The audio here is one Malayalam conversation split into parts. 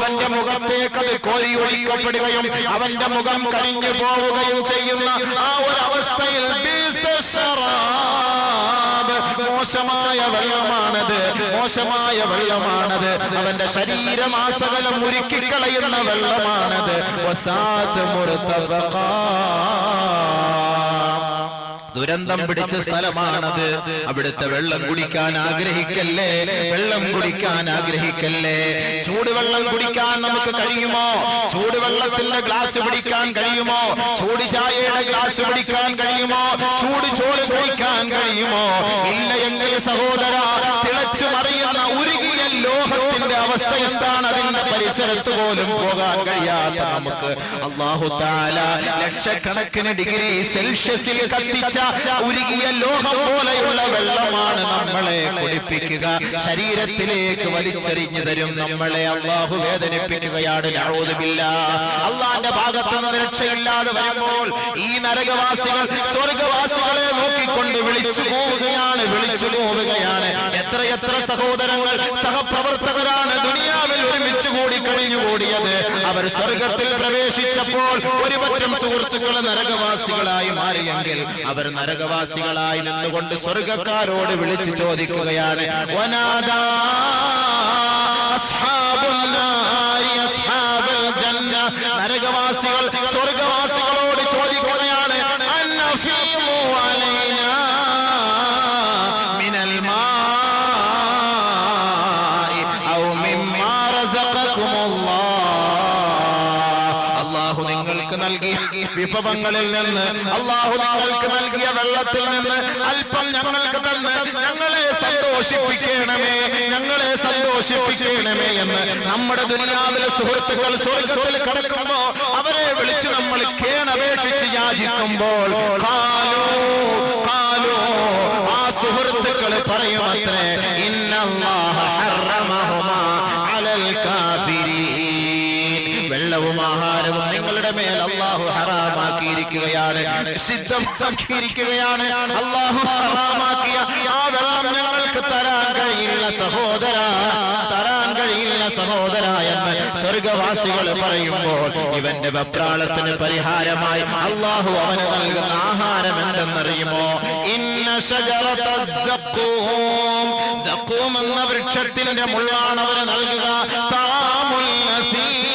അവന്റെ മുഖത്തേക്ക് അത് കോരിയൊഴിക്കപ്പെടുകയും അവന്റെ മുഖം കരിഞ്ഞു പോവുകയും ചെയ്യുന്ന ആ ഒരു അവസ്ഥയിൽ മോശമായ വെള്ളമാണത്, മോശമായ വെള്ളമാണത്. അവന്റെ ശരീരമാസകലം ഉരുക്കിക്കളയുന്ന വെള്ളമാണത്. ദുരന്തം പിടിച്ച സ്ഥലമാണത്. അവിടുത്തെ വെള്ളം കുടിക്കാൻ ആഗ്രഹിക്കല്ലേ, വെള്ളം കുടിക്കാൻ ആഗ്രഹിക്കല്ലേ. ചൂടുവെള്ളം കുടിക്കാൻ നമുക്ക് കഴിയുമോ? ചൂടുവെള്ളത്തിന്റെ ഗ്ലാസ് പിടിക്കാൻ കഴിയുമോ? ചൂട് ചായയുടെ ഗ്ലാസ് പിടിക്കാൻ കഴിയുമോ? ചൂട് ചോറ് കുടിക്കാൻ കഴിയുമോ? ഇല്ല എങ്കിൽ സഹോദര, തിളച്ചു മറിയുന്ന ഉരുകിയ ലോഹത്തിന്റെ അവസ്ഥ എന്താണ്? അതിന്റെ പരിസരത്ത് പോലും പോകാൻ കഴിയാത്ത നമുക്ക് അല്ലാഹു തആല ലക്ഷക്കണക്കിന് ഡിഗ്രി സെൽഷ്യസിൽ കത്തിച്ച ഉരുകിയ ലോഹം പോലെയുള്ള വെള്ളമാണ് നമ്മളെ കുടിപ്പിക്കുക, ശരീരത്തിലേക്ക് വലിച്ചെറിഞ്ഞു തരും. നമ്മളെ അല്ലാഹു വേദനിപ്പിക്കുകയാണ്. നഊദു ബില്ലാഹ്. അല്ലാഹുവിന്റെ ഭാഗത്ത് നിന്ന് രക്ഷയില്ലാതെ വരുമ്പോൾ ഈ നരകവാസികൾ സ്വർഗ്ഗവാസികളെ നോക്കിക്കൊണ്ട് വിളിച്ചു പോവുകയാണ്. എത്രയെത്ര സഹോദരങ്ങൾ സഹപ്രവർത്തകരാണ് ദുനിയാവിൽ ഒരുമിച്ച് കൂടി കഴിഞ്ഞുകൂടിയത്. അവർ സ്വർഗത്തിൽ പ്രവേശിച്ചപ്പോൾ ഒരുപറ്റം സുഹൃത്തുക്കൾ നരകവാസികളായി മാറിയെങ്കിൽ അവർ നരകവാസികളായി നിന്നുകൊണ്ട് സ്വർഗക്കാരോട് വിളിച്ചു ചോദിക്കുകയാണ്. വനാദാ അസ്ഹാബുൻ നാരി അസ്ഹാബൽ ജന്ന. നരകവാസികൾ സ്വർഗവാസികളോട് ചോദിക്കുകയാണ്, അന്നഫീമു അലൈനാ മിനൽ മാഇ ഔ മിമ്മാ റസഖകുമുല്ലാഹ്. അല്ലാഹു നിങ്ങൾക്ക് നൽകിയ വിഭവങ്ങളിൽ നിന്ന്, അല്ലാഹു നിങ്ങൾക്ക് നൽകിയ വെള്ളത്തിൽ നിന്ന് അല്പം ഞങ്ങൾക്ക് തന്ന് ഞങ്ങളെ സന്തോഷിപ്പിക്കണമേ, ഞങ്ങളെ സന്തോഷിപ്പിക്കണമേ എന്ന് നമ്മുടെ ദുനിയാവിലെ സുഹൃത്തുക്കൾ സ്വർഗത്തിൽ കടക്കുമ്പോ അവരെ വിളിച്ച് നമ്മൾ കേണപേക്ഷിച്ച് യാചിക്കുമ്പോൾ ആ സുഹൃത്തുക്കൾ പറയുമത്രേ, ഇന്നല്ലാഹ ഹറമഹുമാ അലൽ കാഫിരീൻ. വെള്ളവും ആഹാരവും നിങ്ങളുടെ മേൽ അല്ലാഹു ഹറാമാക്കിയിരിക്കുകയാണ്, നിഷിദ്ധമാക്കിയിരിക്കുകയാണ്. അല്ലാഹു ഹറാമാക്കിയ ആ വെള്ളം ഞങ്ങൾക്ക് തരാൻ കഴിയില്ല സഹോദര, തരാൻ കഴിയില്ല സഹോദര എന്ന് സ്വർഗവാസികൾ പറയുമ്പോൾ ഇവന്റെ വെപ്രാളത്തിന് പരിഹാരമായി അല്ലാഹു അവന് നൽകുന്ന ആഹാരം എന്തെന്നറിയുമോ? ഇന്ന ശജറത സഖൂം. സഖൂം എന്ന വൃക്ഷത്തിന്റെ മുള്ളാണ് അവന് നൽകുക. തആമുൽ അസീം.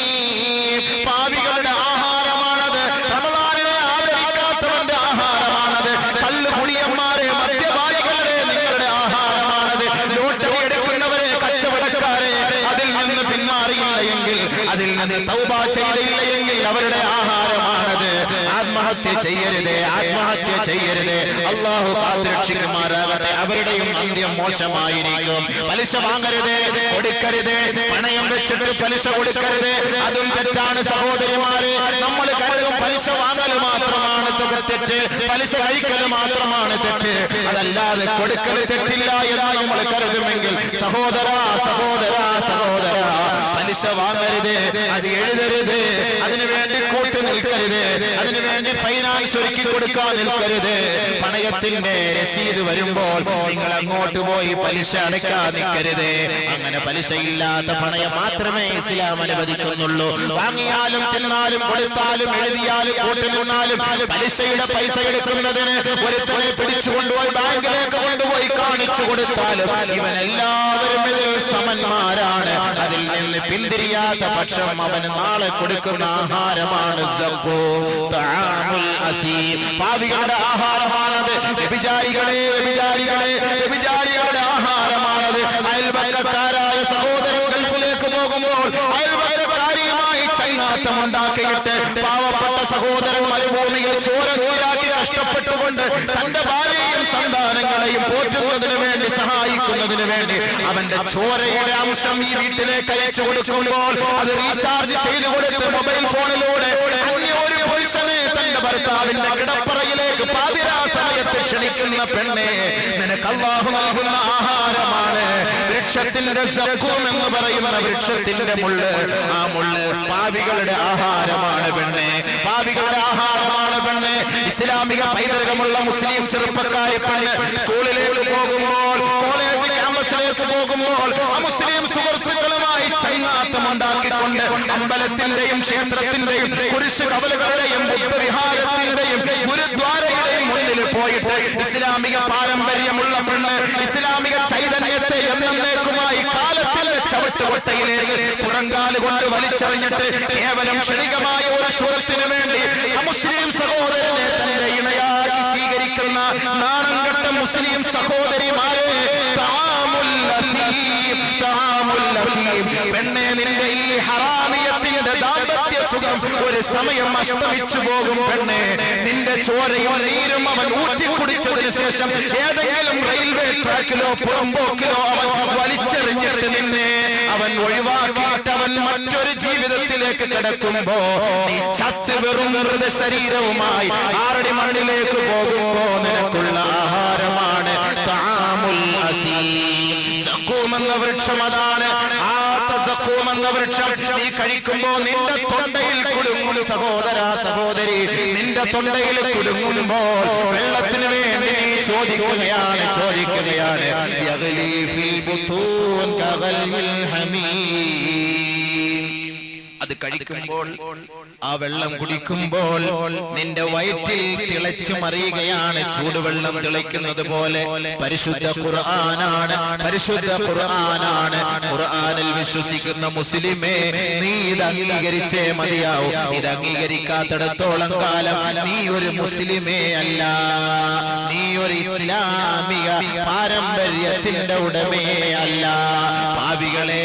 പാപികളുടെ ആഹാരമാണത്. റമളാനിനെ ആദരിക്കാത്തവന്റെ ആഹാരമാണത്. കള്ളുകുടിയന്മാരെ, മദ്യപാനികളുടെ നിങ്ങളുടെ ആഹാരമാണത്. ലോട്ടറി എടുക്കുന്നവരെ, കച്ചവടക്കാരെ, അതിൽ നിന്ന് പിന്മാറിയില്ല എങ്കിൽ, അതിൽ നിന്ന് തൗബ ചെയ്തില്ല എങ്കിൽ അവരുടെ ആഹാരമാണത്. ആത്മഹത്യ ചെയ്യരുതേ, ആത്മഹത്യ ചെയ്യരുതേ. അല്ലാഹു കാത്തുരക്ഷിക്കുമാറാകട്ടെ. അവരുടെയും അന്ത്യം മോശമായിരിക്കും. പലിശ വാങ്ങരുതേ, കൊടുക്കരുതേ. പണയം വെച്ചിട്ട് പലിശ കൊടുക്കരുതേ, അതും തെറ്റാണ് സഹോദരിമാരെ. നമ്മൾ കരുതും പലിശ വാങ്ങൽ മാത്രമാണ് തെറ്റ്, പലിശ കഴിക്കൽ മാത്രമാണ് തെറ്റ്, അതല്ലാതെ കൊടുക്കൽ തെറ്റില്ല എന്ന് നമ്മൾ കരുതുമെങ്കിൽ സഹോദര സഹോദര സഹോദര, പലിശ വാങ്ങരുത്, അത് എഴുതരുത്, അതിനുവേണ്ടി കൂട്ടു നിൽക്കരുത്, അതിനുവേണ്ടി ഫൈനാൻസ് ഒരുക്കി കൊടുക്കാൻ നിൽക്കരുത്. പണയത്തിന്റെ രസീത് വരുമ്പോൾ നിങ്ങൾ അങ്ങോട്ട് പോയി പലിശ അടയ്ക്കാൻ നിൽക്കരുത്. അങ്ങനെ പലിശയില്ലാത്ത പണയം മാത്രമേ ഇസ്ലാം അനുവദിക്കുന്നുള്ളൂ. വാങ്ങിയാലും തിന്നാലും കൊടുത്താലും എഴുതിയാലും കൂട്ടു നിന്നാലും പലിശയുടെ പൈസ എടുക്കുന്നതിന് ഒരുത്തനെ പിടിച്ചുകൊണ്ടുപോയി ബാങ്കിലേക്ക് കൊണ്ടുപോയി കാണിച്ചു കൊടുത്താലും ഇവനെല്ലാവരും ഇതിൽ സമന്മാരാണ്. അതിൽ നിന്ന് പിന്തിരിയാത്ത പക്ഷം അവന് നാളെ കൊടുക്കുന്ന ആഹാരമാണ് പാപികളുടെ ആഹാരമാണത്. വ്യഭിചാരികളുടെ ആഹാരമാണത്. അയൽപക്കക്കാരായ സഹോദരൻ ഗൾഫിലേക്ക് പോകുമ്പോൾ അയൽപക്കക്കാരിയുമായി ചങ്ങാത്തം ഉണ്ടാക്കിയിട്ട് പാവപ്പെട്ട സഹോദരൻ മരുഭൂമിയിൽ ചോര ചോരാക്കി കഷ്ടപ്പെട്ടുകൊണ്ട് തന്റെ ഭാര്യയും സന്താനങ്ങളെയും പോറ്റുന്നതിന് വേണ്ടി സഹായിക്കുന്നതിന് വേണ്ടി അവന്റെ ചോരയുടെ അംശം ഈ വീട്ടിലേക്ക് അയച്ചു കൊടുക്കുമ്പോൾ അത് റീചാർജ് ചെയ്തു കൊടുത്ത് മൊബൈൽ ഫോണിലൂടെ ഒരു പുരുഷനെ തന്റെ ഭർത്താവിന്റെ കിടപ്പറയിലേക്ക് പാതിരാ സമയത്ത് ക്ഷണിക്കുന്ന പെണ്ണെ, നിനക്ക് അല്ലാഹു നൽകുന്ന ആഹാരമാണ് വൃക്ഷത്തിന്റെ സഖൂം എന്ന് പറയുന്ന വൃക്ഷത്തിന്റെ മുള്ള്. ആ മുള്ള് പാപികളുടെ ആഹാരമാണ് പെണ്ണെ, പാപികളുടെ ആഹാരമാണ് പെണ്ണെ. ഇസ്ലാമിക പൈതൃകമുള്ള മുസ്ലിം ചെറുപ്പക്കാരി പെണ്ണ് സ്കൂളിലേക്ക് പോകുമ്പോൾ, കോളേജ് ക്യാമ്പസിലേക്ക് പോകുമ്പോൾ ആ മുസ്ലിം സുഹൃത്തുക്കളുമായി ചങ്ങാത്തം ഉണ്ടാക്കിക്കൊണ്ട് അമ്പലത്തിന്റെയും ക്ഷേത്രത്തിന്റെയും കുരിശ് കവലുകളുടെയും ബുദ്ധവിഹാരത്തിന്റെയും ഗുരുദ്വാരയുടെയും മുന്നിൽ പോയിട്ട് ഇസ്ലാമിക പാരമ്പര്യമുള്ള പെണ്ണ് ഇസ്ലാമിക ചൈതന്യത്തെ എന്നേക്കുമായി കാലത്തിന്റെ ചവിട്ടുകൊട്ടയിലേക്ക് പുറങ്കാല് കൊണ്ട് വലിച്ചെറിഞ്ഞിട്ട് കേവലം ക്ഷണികമായ ഒരു സുഖത്തിന് വേണ്ടി മുസ്ലിം സഹോദരനെ തന്റെ ഇണയാക്കി സ്വീകരിക്കുന്ന നാണംകെട്ട മുസ്ലിം സഹോദരിമാരെ, പെണ്ണെ, നിന്റെ ഈ ഹറാമിയത്തിന്റെ ദാമ്പത്യ സുഖം ഒരു സമയം അസ്തമിച്ചു പോകും. പെണ്ണെ, നിന്റെ ചോരയും നീരും അവൻ ഊറ്റിക്കുടിച്ചതിന് ശേഷം ഏതെങ്കിലും റെയിൽവേ ട്രാക്കിലോ പുറമ്പോക്കിലോ അവൻ വലിച്ചെറിഞ്ഞിട്ട് നിന്നെ അവൻ ഒഴിവാക്കിയിട്ട് അവൻ മറ്റൊരു ജീവിതത്തിലേക്ക് കിടക്കുമ്പോ നീ ചച്ച് വെറും വെറുതെ ശരീരവുമായി ആറടി മണ്ണിലേക്ക് പോകുമ്പോ നിനക്കുള്ള ആഹാരമാണ് തആമുൽ അസീം. സഖൂം എന്ന വൃക്ഷം അതാണ്. ആ സഖൂം എന്ന വൃക്ഷം നീ കഴിക്കുമ്പോ നിന്റെ തൊണ്ടയിൽ കുടുങ്ങും. സഹോദര സഹോദരി, നിന്റെ തൊണ്ടയിൽ കുടുങ്ങുമ്പോൾ വെള്ളത്തിന് വേണ്ടി നീ ചോദിക്കുകയാണ്. യഗ്ലി ഫിൽ ബുതൂൻ കഗൽമിൽ ഹമീം. അത് കഴിക്കുമ്പോൾ, ആ വെള്ളം കുടിക്കുമ്പോൾ നിന്റെ വയറ്റിൽ തിളച്ചു മറിയുകയാണ്. ചൂടുവെള്ളം തിളയ്ക്കുന്നത് പോലെ പരിശുദ്ധ ഖുർആനാണ്. ഖുർആനിൽ വിശ്വസിക്കുന്ന മുസ്ലിമേ, നീ ഇത് അംഗീകരിച്ചേ മതിയാവും. ഇത് അംഗീകരിക്കാത്തിടത്തോളം കാലം നീ ഒരു മുസ്ലിമേ അല്ല, നീ ഒരു ഇസ്ലാമിക പാരമ്പര്യത്തിന്റെ ഉടമയെ അല്ല. പാപികളെ,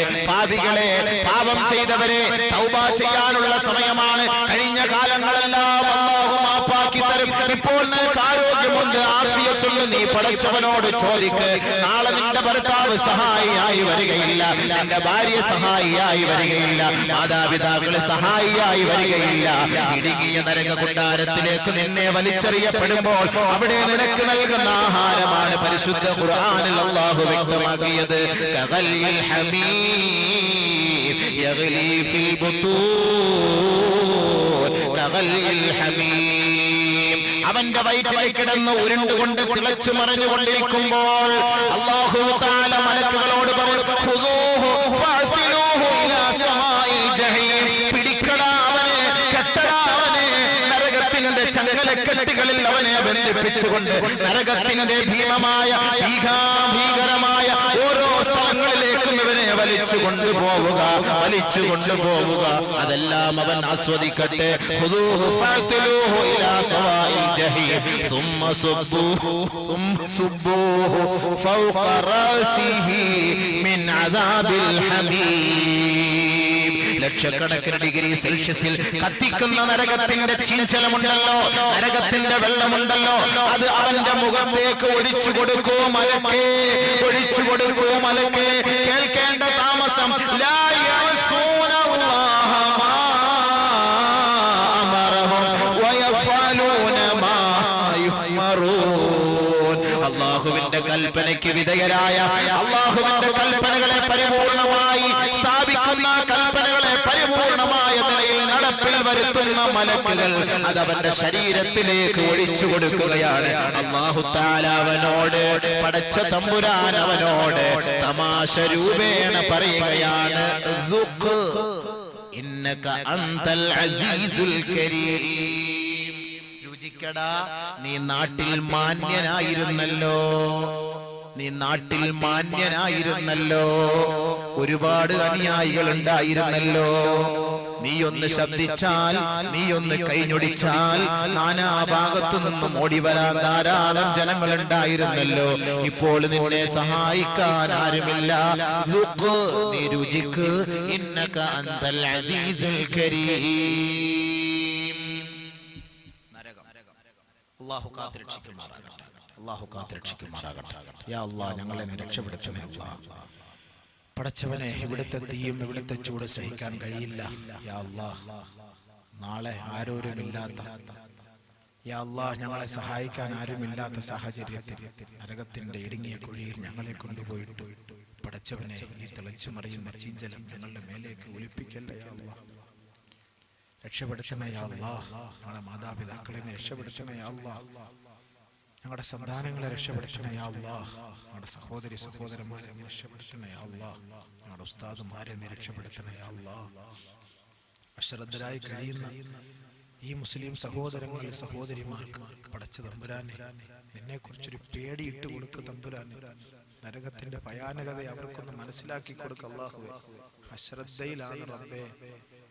പാപം ചെയ്തവരെ, തൗബ ചെയ്യാനുള്ള സമയമാണ്. കഴിഞ്ഞ കാലങ്ങളെല്ലാം അല്ലാഹു മാപ്പാക്കി തരും. ഇപ്പോൾ നിനക്ക് ആരോഗ്യമുണ്ട്, ആഫിയത്തുണ്ട്, നീ പടച്ചവനോട് ചോദിക്ക്. നാളെ നിന്റെ ഭർത്താവ് സഹായിയായി വരികയില്ല, നിന്റെ ഭാര്യ സഹായിയായി വരികയില്ല, മാതാപിതാക്കള് സഹായിയായി വരികയില്ല. ഇടുങ്ങിയ നരക കൊട്ടാരത്തിലേക്ക് നിന്നെ വലിച്ചെറിയപ്പെടുമ്പോൾ അവിടെ നിനക്ക് നൽകുന്ന ആഹാരമാണ് പരിശുദ്ധ ഖുർആനിൽ അല്ലാഹു വ്യക്തമാക്കിയത്. കഗൽയിൽ ഹമീം യഗ്ലി ഫിൽ ബുതൂൻ കഗൽയിൽ ഹമീം. അവന്റെ വയറ്റിലേക്ക് കിടന്ന് ഉരുണ്ടുകൊണ്ട് തിളച്ചു മറിഞ്ഞുകൊണ്ടിരിക്കുമ്പോൾ അല്ലാഹു തആല മലക്കുകളോട് പറഞ്ഞു, ഖുദൂഹു ഫഅ്തിലൂഹു ഇലാ സമാഇൽ ജഹീം. പിടിക്കടാ അവനെ, കെട്ടടാ അവനെ, നരകത്തിന്റെ ചങ്ങലക്കെട്ടുകളിൽ അവനെ ബന്ധിപ്പിച്ചുകൊണ്ട് നരകത്തിന്റെ ഭീമമായ ഭീകരമായ ഓരോ സ്ഥലങ്ങളിലേക്കും ഇവനെ വലിച്ചു കൊണ്ടുപോവുക. അതെല്ലാം അവൻ ആസ്വദിക്കട്ടെ. ഖുദൂഹു ഫഅ്തിലൂഹു ഇലാ സവാഇൽ ജഹീം ثم صبوه فوق رأسه من عذاب الحميم. ലക്ഷക്കണക്കിന് ഡിഗ്രി സെൽഷ്യസിൽ കത്തിക്കുന്ന നരകത്തിന്റെ ചീഞ്ചലമുണ്ടല്ലോ, നരകത്തിന്റെ വെള്ളമുണ്ടല്ലോ, അത് അവന്റെ മുഖത്തേക്ക് ഒഴിച്ചു കൊടുക്കൂ മലക്കേ, ഒഴിച്ചു കൊടുക്കൂ മലക്കേ. കേൾക്കേണ്ട താമസം. ലാ യഅസൂന അല്ലാഹ മാ അമറഹും വയഫഅലൂന മാ യുഅ്മറൂൻ. അല്ലാഹുവിന്റെ കൽപ്പനയ്ക്ക് വിധേയരായ, അല്ലാഹുവിന്റെ കൽപ്പനകളെ പരിപൂർണമായി സ്ഥാപിക്കുന്ന, കൽപ്പനകളെ പരിപൂർണമായ നിലയിൽ നടപ്പിൽ വരുത്തുന്ന മലക്കുകൾ അതവന്റെ ശരീരത്തിലേക്ക് ഒഴിച്ചു കൊടുക്കുകയാണ്. അല്ലാഹു തആല അവനോട്, പടച്ച തമ്പുരാൻ അവനോട് തമാശ രൂപേണ പറയുകയാണ്, ഇന്നക അൻതൽ അസീസുൽ കരീം. രുചിക്കടാ, നീ നാട്ടിൽ മാന്യനായിരുന്നല്ലോ, ഒരുപാട് അനുയായികൾ ഉണ്ടായിരുന്നല്ലോ. നീ ഒന്ന് ശബ്ദിച്ചാൽ, നീ ഒന്ന് കൈഞ്ഞൊടിച്ചാൽ നാനാഭാഗത്തു നിന്നും ഓടി വരാൻ ധാരാളം ജനങ്ങൾ ഉണ്ടായിരുന്നല്ലോ. ഇപ്പോൾ നിന്നെ സഹായിക്കാൻ ആരുമില്ല. നീ രുചിക്ക്. ഇന്നക അൻതൽ അസീസുൽ കരീം. അല്ലാഹു കാത്തുരക്ഷിക്കുമാറാകട്ടെ. യാ അല്ലാഹ്, ഞങ്ങളെ രക്ഷപ്പെടുത്തണേ അല്ലാഹ്. പടച്ചവനെ, ഇവിടുത്തെ തീയും ഇവിടുത്തെ ചൂട് സഹിക്കാൻ കഴിയില്ല യാ അല്ലാഹ്. നാളെ ആരോരുമില്ലാത്ത, യാ അല്ലാഹ്, ഞങ്ങളെ സഹായിക്കാൻ ആരുമില്ലാത്ത സാഹചര്യത്തിൽ നരകത്തിന്റെ ഇടുങ്ങിയ കുഴിയിൽ ഞങ്ങളെ കൊണ്ടുപോയിട്ട് പടച്ചവനെ, ഈ തിളച്ചു മറിയുന്ന ചീഞ്ചലം ഞങ്ങളുടെ മേലേക്ക് ഒലിപ്പിക്കല്ലേ യാ അല്ലാഹ്. രക്ഷപ്പെടുത്തണേ യാ അല്ലാഹ്. ഞങ്ങളുടെ മാതാപിതാക്കളെ രക്ഷപ്പെടുത്തണേ യാ അല്ലാഹ്. ഞങ്ങളുടെ സന്താനങ്ങളെ രക്ഷപ്പെടുത്തണേ യാ അല്ലാഹ്. ഞങ്ങളുടെ സഹോദരി സഹോദരന്മാരെ രക്ഷപ്പെടുത്തണേ യാ അല്ലാഹ്. ഞങ്ങളുടെ ഉസ്താദുമാരെ രക്ഷപ്പെടുത്തണേ യാ അല്ലാഹ്. അശ്രദ്ധരായി കഴിയുന്ന ഈ മുസ്ലിം സഹോദരങ്ങൾ സഹോദരിമാർക്ക് പടച്ച തമ്പുരാനെ നിന്നെ കുറിച്ചൊരു പേടിയിട്ട് കൊടുക്ക തമ്പുരാനെ. നരകത്തിന്റെ ഭയാനകത അവർക്കൊന്ന് മനസ്സിലാക്കി കൊടുക്ക അല്ലാഹുവേ. അശ്രദ്ധയിലാണ് റബ്ബേ.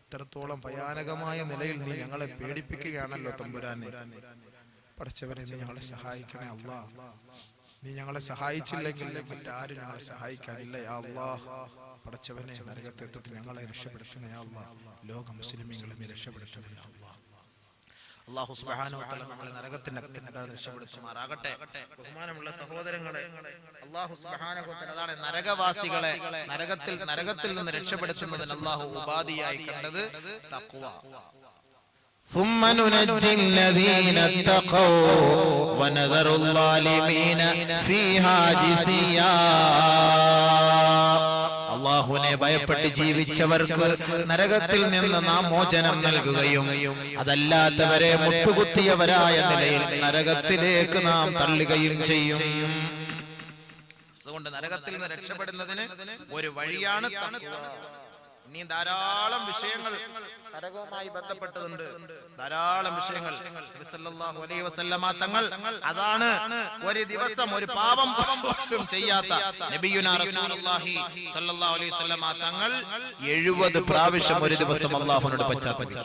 ഇത്രത്തോളം ഭയാനകമായ നിലയിൽ നീ ഞങ്ങളെ പേടിപ്പിക്കുകയാണല്ലോ തമ്പുരാനെ. പടച്ചവനെ നീ ഞങ്ങളെ സഹായിക്കണേ അല്ലാഹ്. നീ ഞങ്ങളെ സഹായിച്ചില്ലെങ്കിൽ മറ്റാരും ഞങ്ങളെ സഹായിക്കാനില്ല യാ അല്ലാഹ്. പടച്ചവനെ നരകത്തെ തൊട്ട് ഞങ്ങളെ രക്ഷപ്പെടുത്തണേ യാ അല്ലാഹ്. ലോക മുസ്ലിമീങ്ങളെ നീ രക്ഷപ്പെടുത്തണേ യാ അല്ലാഹ്. അല്ലാഹു സുബ്ഹാനഹു വ തആല നമ്മളെ നരകത്തിന്റെ രക്ഷപ്പെടുത്തുമാറാകട്ടെ. ബഹുമാനമുള്ള സഹോദരങ്ങളെ, അല്ലാഹു സുബ്ഹാനഹു വ തആല അതാണ് നരകവാസികളെ നരകത്തിൽ നിന്ന് രക്ഷപ്പെടുത്തുന്നതിന് അല്ലാഹു ഉപാധിയായി കണ്ടത് തഖ്വ. ثم ننجي الذين اتقوا ونذر الظالمين فيها جثيا. അല്ലാഹുവിനെ ഭയപ്പെട്ട് ജീവിച്ചവർക്ക് നരകത്തിൽ നിന്ന് നാം മോചനം നൽകുകയും അതല്ലാത്തവരെ മുട്ടുകുത്തിയവരായ നിലയിൽ നരകത്തിലേക്ക് നാം തള്ളുകയും ചെയ്യും. അതുകൊണ്ട് നരകത്തിൽ നിന്ന് രക്ഷപ്പെടുന്നതിന് ഒരു വഴിയാണ് തഖ്വ. ഇനി ധാരാളം വിഷയങ്ങൾ നരകവുമായി ബന്ധപ്പെട്ടതുണ്ട്. ധാരാളം വിഷയങ്ങൾ സല്ലല്ലാഹു അലൈഹി വസല്ലമ തങ്ങൾ അതാണ് ഒരു ദിവസം ഒരു പാപം പോലും ചെയ്യാത്ത നബിയുനാ റസൂലുള്ളാഹി സല്ലല്ലാഹു അലൈഹി വസല്ലമ തങ്ങൾ 70 പ്രാവശ്യം ഒരു ദിവസം അല്ലാഹുവിനോട് പശ്ചാത്തപിച്ചു.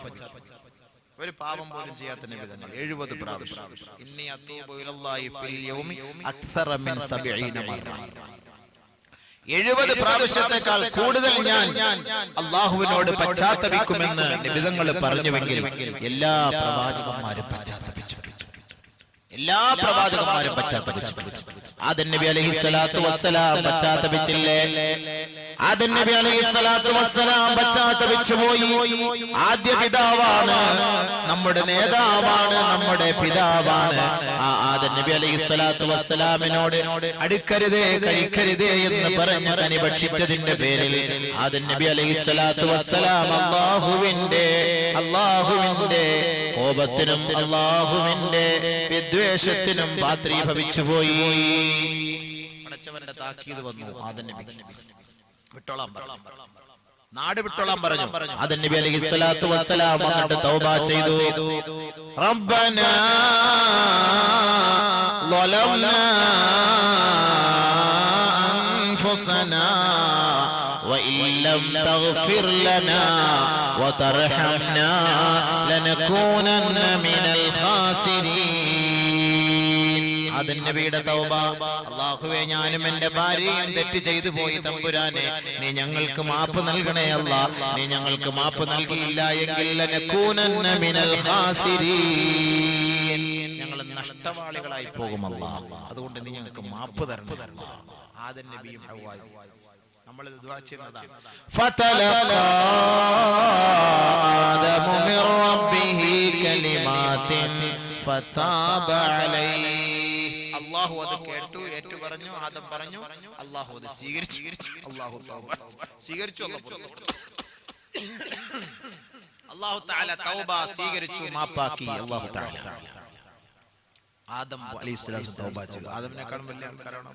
ഒരു പാപം പോലും ചെയ്യാത്ത നബി തങ്ങൾ 70 പ്രാവശ്യം. ഇന്നി അതൂബു ഇലല്ലാഹി ഫിൽ യൗമി അക്സറ മിൻ 70 മറ. 70 പ്രാവശ്യത്തെക്കാൾ കൂടുതൽ ഞാൻ അല്ലാഹുവിനോട് പശ്ചാത്തപിക്കുമെന്ന് നബിതങ്ങൾ പറഞ്ഞുവെങ്കിൽ എല്ലാ പ്രവാചകന്മാരും പശ്ചാത്തപിച്ചു. ആദം നബി അലൈഹിസ്സലാത്തു വസ്സലാം പശ്ചാത്തപിച്ചില്ലേ? ആദം നബി അലൈഹിസ്സലാത്തു വസ്സലാം പശ്ചാത്തപിച്ചു പോയി. ആദ്യ പിതാവാണ്, നമ്മുടെ നേതാവാണ്, നമ്മുടെ പിതാവാണ്. ആ ആദം നബി അലൈഹിസ്സലാത്തു വസ്സലാമിനോട് അടുക്കരുതേ കഴിക്കരുതേ എന്ന് പറഞ്ഞ് കനി ഭക്ഷിച്ചതിന്റെ പേരിൽ ആദം നബി അലൈഹിസ്സലാത്തു വസ്സലാം അല്ലാഹുവിന്റെ കോപത്തിനും അല്ലാഹുവിന്റെ വിദ്വേഷത്തിനും പാത്രീഭവിച്ചു പോയി. പടച്ചവന്റെ താക്കീത് വന്നു. ആദം നബി വിട്ടോളാം പറഞ്ഞു, നാട് വിട്ടോളാൻ പറഞ്ഞു. ആദം നബി അലൈഹിസ്സലാത്തു വസ്സലാം വന്നിട്ട് തൗബ ചെയ്തു. റബ്ബനാ ളലംനാ അൻഫുസനാ وإن لم تغفر لنا وترحمنا لنكونن من الخاسرين. ആദം നബിയുടെ തൗബ. അല്ലാഹുവേ, ഞാനും എന്റെ ഭാര്യയും തെറ്റ് ചെയ്തു പോയി തമ്പുരാനെ, നീ ഞങ്ങൾക്ക് മാപ്പ് നൽകണേ അല്ലാഹ്. നീ ഞങ്ങൾക്ക് മാപ്പ് നൽകിയില്ല എങ്കിൽ ലനകൂനന്ന മിനൽ ഖാസിരീൻ, ഞങ്ങൾ നഷ്ടവാളികളായി പോകും അല്ലാഹ്. അതുകൊണ്ട് നീ ഞങ്ങൾക്ക് മാപ്പ് തരണം അല്ലാഹ്. ആദം നബിയും ഹവ്വായും നമ്മൾ ദുആ ചെയ്യുന്നതാണ്. ഫതലഖാ ആദമു മിർ റബ്ബിഹി കലിമാത്തിൻ ഫതാബ അലൈഹി. അല്ലാഹു അത് കേട്ടു, ഏറ്റു പറഞ്ഞു. ആദം പറഞ്ഞു, അല്ലാഹു അത് സ്വീകരിച്ചു. അല്ലാഹു തൗബ സ്വീകരിച്ചു. അല്ലാഹു തആല തൗബ സ്വീകരിച്ചു, മാപ്പാക്കി. അല്ലാഹു തആല ആദം അലൈഹിസ്സലാം തൗബ ചെയ്തു. ആദമിനെക്കാളും വലിയ ആൾക്കാരാണോ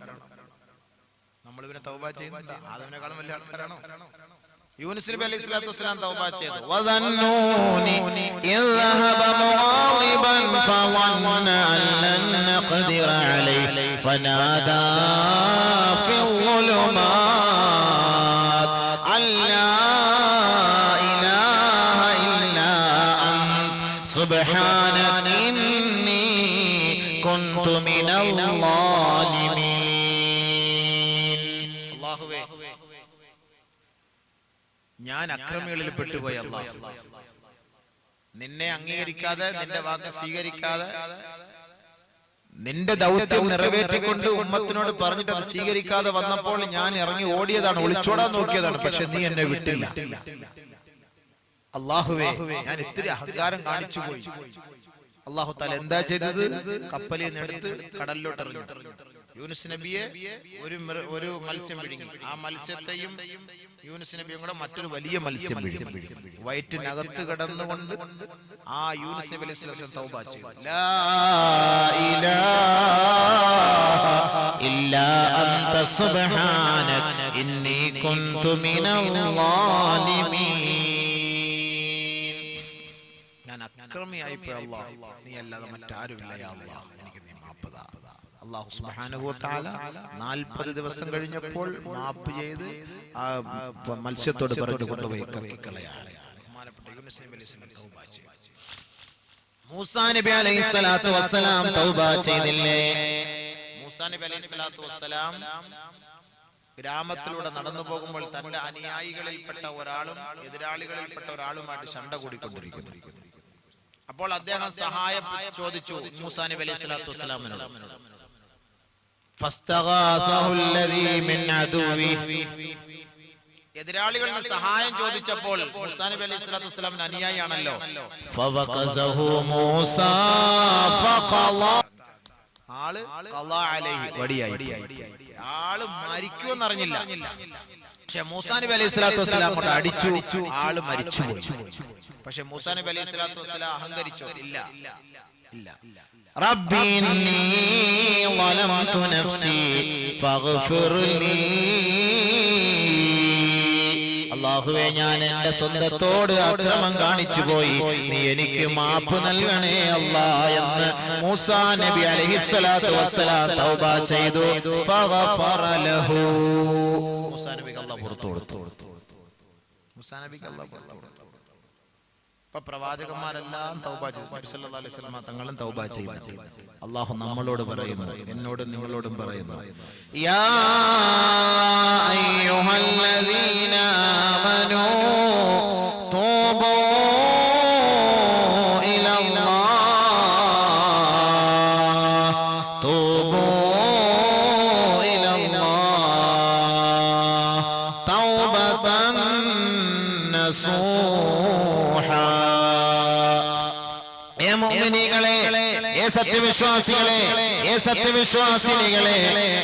നമ്മൾ? ഇവനെ തൗബ ചെയ്യുന്നത് ആദമിനെക്കാളും വലിയ ആൾക്കാരാണോ? യൂനുസ് നബി അലൈഹിസ്സലാത്തു വസ്സലാം തൗബ ചെയ്തു. വദന്നൂനി ഇദ്ഹബ മുആളിബൻ ഫളന്ന അല്ലൻ നഖദിറ അലൈഹി ഫനാദാ ഫിൽ ളുലുമാത് അല്ലാ ഇലാഹ ഇല്ലാ അൻത സുബ്ഹാനക ഇന്നി കുൻതു മിനൽ ളാലിമീൻ. ഞാൻ അക്രമികളിൽ പെട്ടുപോയി അല്ലാഹ്. നിന്നെ അംഗീകരിക്കാതെ, നിന്റെ വാക്ക് സ്വീകരിക്കാതെ, നിന്റെ ദൗത്യം നിറവേറ്റിക്കൊണ്ട് ഉമ്മത്തിനോട് പറഞ്ഞിട്ട് അത് സ്വീകരിക്കാതെ വന്നപ്പോൾ ഞാൻ ഇറങ്ങി ഓടിയതാണ്, ഒളിച്ചോടാൻ നോക്കിയതാണ്. പക്ഷെ നീ എന്നെ വിട്ടില്ല. അല്ലാഹുവേ, ഞാൻ ഇത്തിരി അഹങ്കാരം കാണിച്ചു പോയി. അല്ലാഹു തആല എന്താ ചെയ്തത്? കപ്പലിൽ നിന്ന് എടുത്ത് കടലിലോട്ട് എറിഞ്ഞു. യൂനുസ് നബിയെ ഒരു മത്സ്യം വിഴുങ്ങി. ആ മത്സ്യത്തെയും യൂനുസ് നബിയും കൂടെ മറ്റൊരു വലിയ മത്സ്യം വിഴുങ്ങി. വയറ്റിനകത്ത് കിടന്നുകൊണ്ട് ആ യൂനുസ് നബി അലൈഹി സ്വലാം തൗബ ചെയ്തു. ലാ ഇലാഹ ഇല്ലാ അൻത സുബ്ഹാനക ഇന്നി കുൻതു മിനൽ ളാലിമീൻ. അക്രമിയായി പോയി അല്ലാഹ്, നീ അല്ലാതെ മറ്റാരുമില്ല യാ അല്ലാഹ്, എനിക്ക് നീ മാപ്പ് താ. അല്ലാഹു സുബ്ഹാനഹു വ തആല 40 ദിവസം കഴിഞ്ഞപ്പോൾ മാപ്പ് ചെയ്ത് ആ മത്സ്യത്തോട് പറഞ്ഞു കൊണ്ടുപോയി കക്കിക്കളയാണ്. ബഹുമാനപ്പെട്ട യൂനുസ് നബി അലൈഹിസ്സലാം തൗബ ചെയ്തു. മൂസാ നബി അലൈഹിസ്സലാത്തു വസ്സലാം തൗബ ചെയ്തില്ലേ? മൂസാ നബി അലൈഹിസ്സലാത്തു വസ്സലാം ഗ്രാമത്തിലൂടെ നടന്നു പോകുമ്പോൾ തന്റെ അനുയായികളിൽപ്പെട്ട ഒരാളും എതിരാളികളിൽപ്പെട്ട ഒരാളുമായിട്ട് ശണ്ട കൂടിക്കൊണ്ടിരിക്കുന്നു. അപ്പോൾ അദ്ദേഹം സഹായം ചോദിച്ചു മൂസാ നബി അലൈഹിസ്സലാത്തു വസ്സലാമിനോട്. ഫസ്തഗാസഹു അല്ലദീ മിൻ അദുവി, എതിരാളികളിൽ നിന്ന് സഹായം ചോദിച്ചപ്പോൾ മൂസാ നബി അലൈഹിസ്സലാത്തു വസ്സലാമിന്റെ അനുയായിയാണല്ലോ. ഫവഖസഹു മൂസാ ഫഖളാ, ആള് ഖളാ അലൈഹി, വടിയായി. ആള് മരിക്കുമെന്ന് അറിഞ്ഞില്ല. പക്ഷെ മൂസാ നബി അലൈഹിസ്സലാത്തു വസ്സലാം കൊണ്ട് അടിച്ചു, ആള് മരിച്ചുപോയി. പക്ഷെ മൂസാ നബി അലൈഹിസ്സലാത്തു വസ്സലാം അഹങ്കരിച്ചോ? ഇല്ല. റബ്ബി ഇന്നി ളലംതു നഫ്സി ഫഗ്ഫിർ ലീ, അല്ലാഹുവേ ഞാൻ എന്റെ സ്വന്തത്തോട് അക്രമം കാണിച്ചു പോയി, നീ എനിക്ക് മാപ്പ് നൽകണേ അല്ലാഹ് എന്ന് മൂസാ നബി അലൈഹിസ്സലാത്തു വസ്സലാം തൗബ ചെയ്തു. ഫഗഫറ ലഹു, മൂസാ നബിക്ക് അല്ലാഹു പുറത്തു കൊടുത്തു. മൂസാ നബിക്ക് അല്ലാഹു പുറത്തു കൊടുത്തു. ഇപ്പൊ പ്രവാചകന്മാരെല്ലാം തൗബ ചെയ്തു. നബി സല്ലല്ലാഹു അലൈഹി വസല്ലം തങ്ങളും തൗബ ചെയ്തു. അല്ലാഹു നമ്മളോട് പറയുന്നു, എന്നോടും നിങ്ങളോടും പറയുന്നു, യാ അയ്യുഹല്ലദീന ആമനൂ തൂബൂ ഇലല്ലാഹ്, തൂബൂ ഇലല്ലാഹ് തൗബതൻ നസൂഹാ. സത്യവിശ്വാസിനികളെ,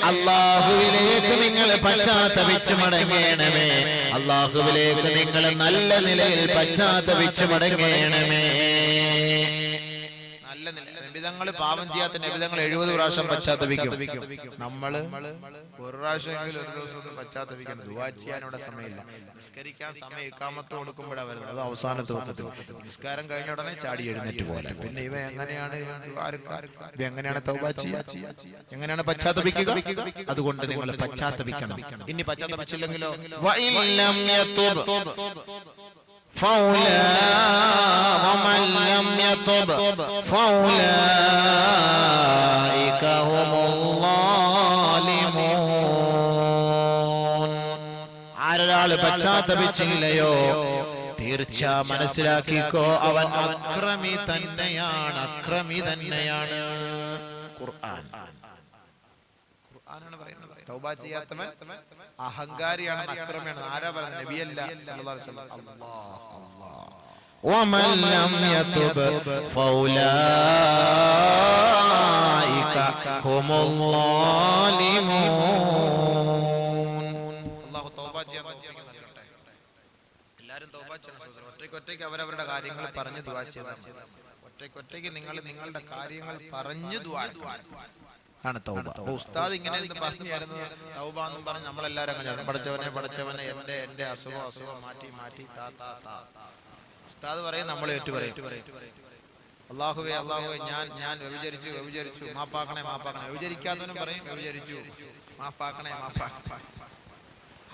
അല്ലാഹുവിലേക്ക് നിങ്ങൾ പശ്ചാത്തപിച്ചു മടങ്ങണമേ, അല്ലാഹുവിലേക്ക് നിങ്ങൾ നല്ല നിലയിൽ പശ്ചാത്തപിച്ചു മടങ്ങണമേ. നല്ല നബിതങ്ങൾ പാപം ചെയ്യാത്ത നബിതങ്ങൾ 70 പ്രാവശ്യം പശ്ചാത്തപിക്കും. നമ്മള് ഒരു പ്രാവശ്യമെങ്കിലും ഒരു ദിവസം ഒന്ന് പശ്ചാത്തപിക്കണം. ദുആ ചെയ്യാനുള്ള സമയമില്ല. നിസ്കരിക്കാൻ സമയം ഇഖാമത്ത് കൊടുക്കുമ്പോഴാണ് വരുന്നത്, അത് അവസാനത്തെ വക്തത്തിൽ. നിസ്കാരം കഴിഞ്ഞ ഉടനെ ചാടി എഴുന്നേറ്റ് പോലെ. പിന്നെ ഇവ എങ്ങനെയാണ് എങ്ങനെയാണ് തൗബ ചെയ്യുക, എങ്ങനെയാണ് പശ്ചാത്തപിക്കുക? അതുകൊണ്ട് നിങ്ങൾ പശ്ചാത്തപിക്കണം. ഇനി പശ്ചാത്തപിച്ചില്ലെങ്കിലോ വഇല്ലം യതുബ് ومن لم يتب فأولئك هم الظالمون. ആരൊരാൾ പശ്ചാത്തപിച്ചില്ലയോ തീർച്ച മനസ്സിലാക്കിക്കോ, അവൻ അക്രമി തന്നെയാണ്, അക്രമി തന്നെയാണ്. ഖുർആനാണ് പറയുന്നത്. തൗബ ചെയ്യാത്തവൻ അഹങ്കാരിയാണ്, അക്രമിയാണ്. ആരാ പറയുന്നത്? നബിയല്ല സല്ലല്ലാഹു അലൈഹി വസല്ലം. ومن لم يتب فأولئك هم الظالمون. അല്ലാഹു തൗബ ചെയ്യാൻ തൗഫീഖ് നൽകട്ടെ. എല്ലാവരും തൗബ ചെയ്യണം സഹോദരൻ. ഒറ്റയ്ക്കൊറ്റയ്ക്ക് അവരവരുടെ കാര്യങ്ങൾ പറഞ്ഞു ദുആ ചെയ്താൽ മതി. ഒറ്റയ്ക്കൊറ്റയ്ക്ക് നിങ്ങൾ നിങ്ങളുടെ കാര്യങ്ങൾ പറഞ്ഞു ദുആ ആണ് തൗബ. ഉസ്താദ് ഇങ്ങനെ പറഞ്ഞു തരുന്നത് തൗബ എന്നും പറഞ്ഞ് നമ്മളെല്ലാവരും അങ്ങനെ പഠിച്ചവനെ എന്റെ അസുഖം മാറ്റി ഉസ്താദ് പറയും, നമ്മൾ ഏറ്റു പറയും. അല്ലാഹുവേ ഞാൻ വ്യഭിചരിച്ചു മാപ്പാക്കണേ. വ്യഭിചരിക്കാത്തവനും പറയും വ്യഭിചരിച്ചു മാപ്പാക്കണേ.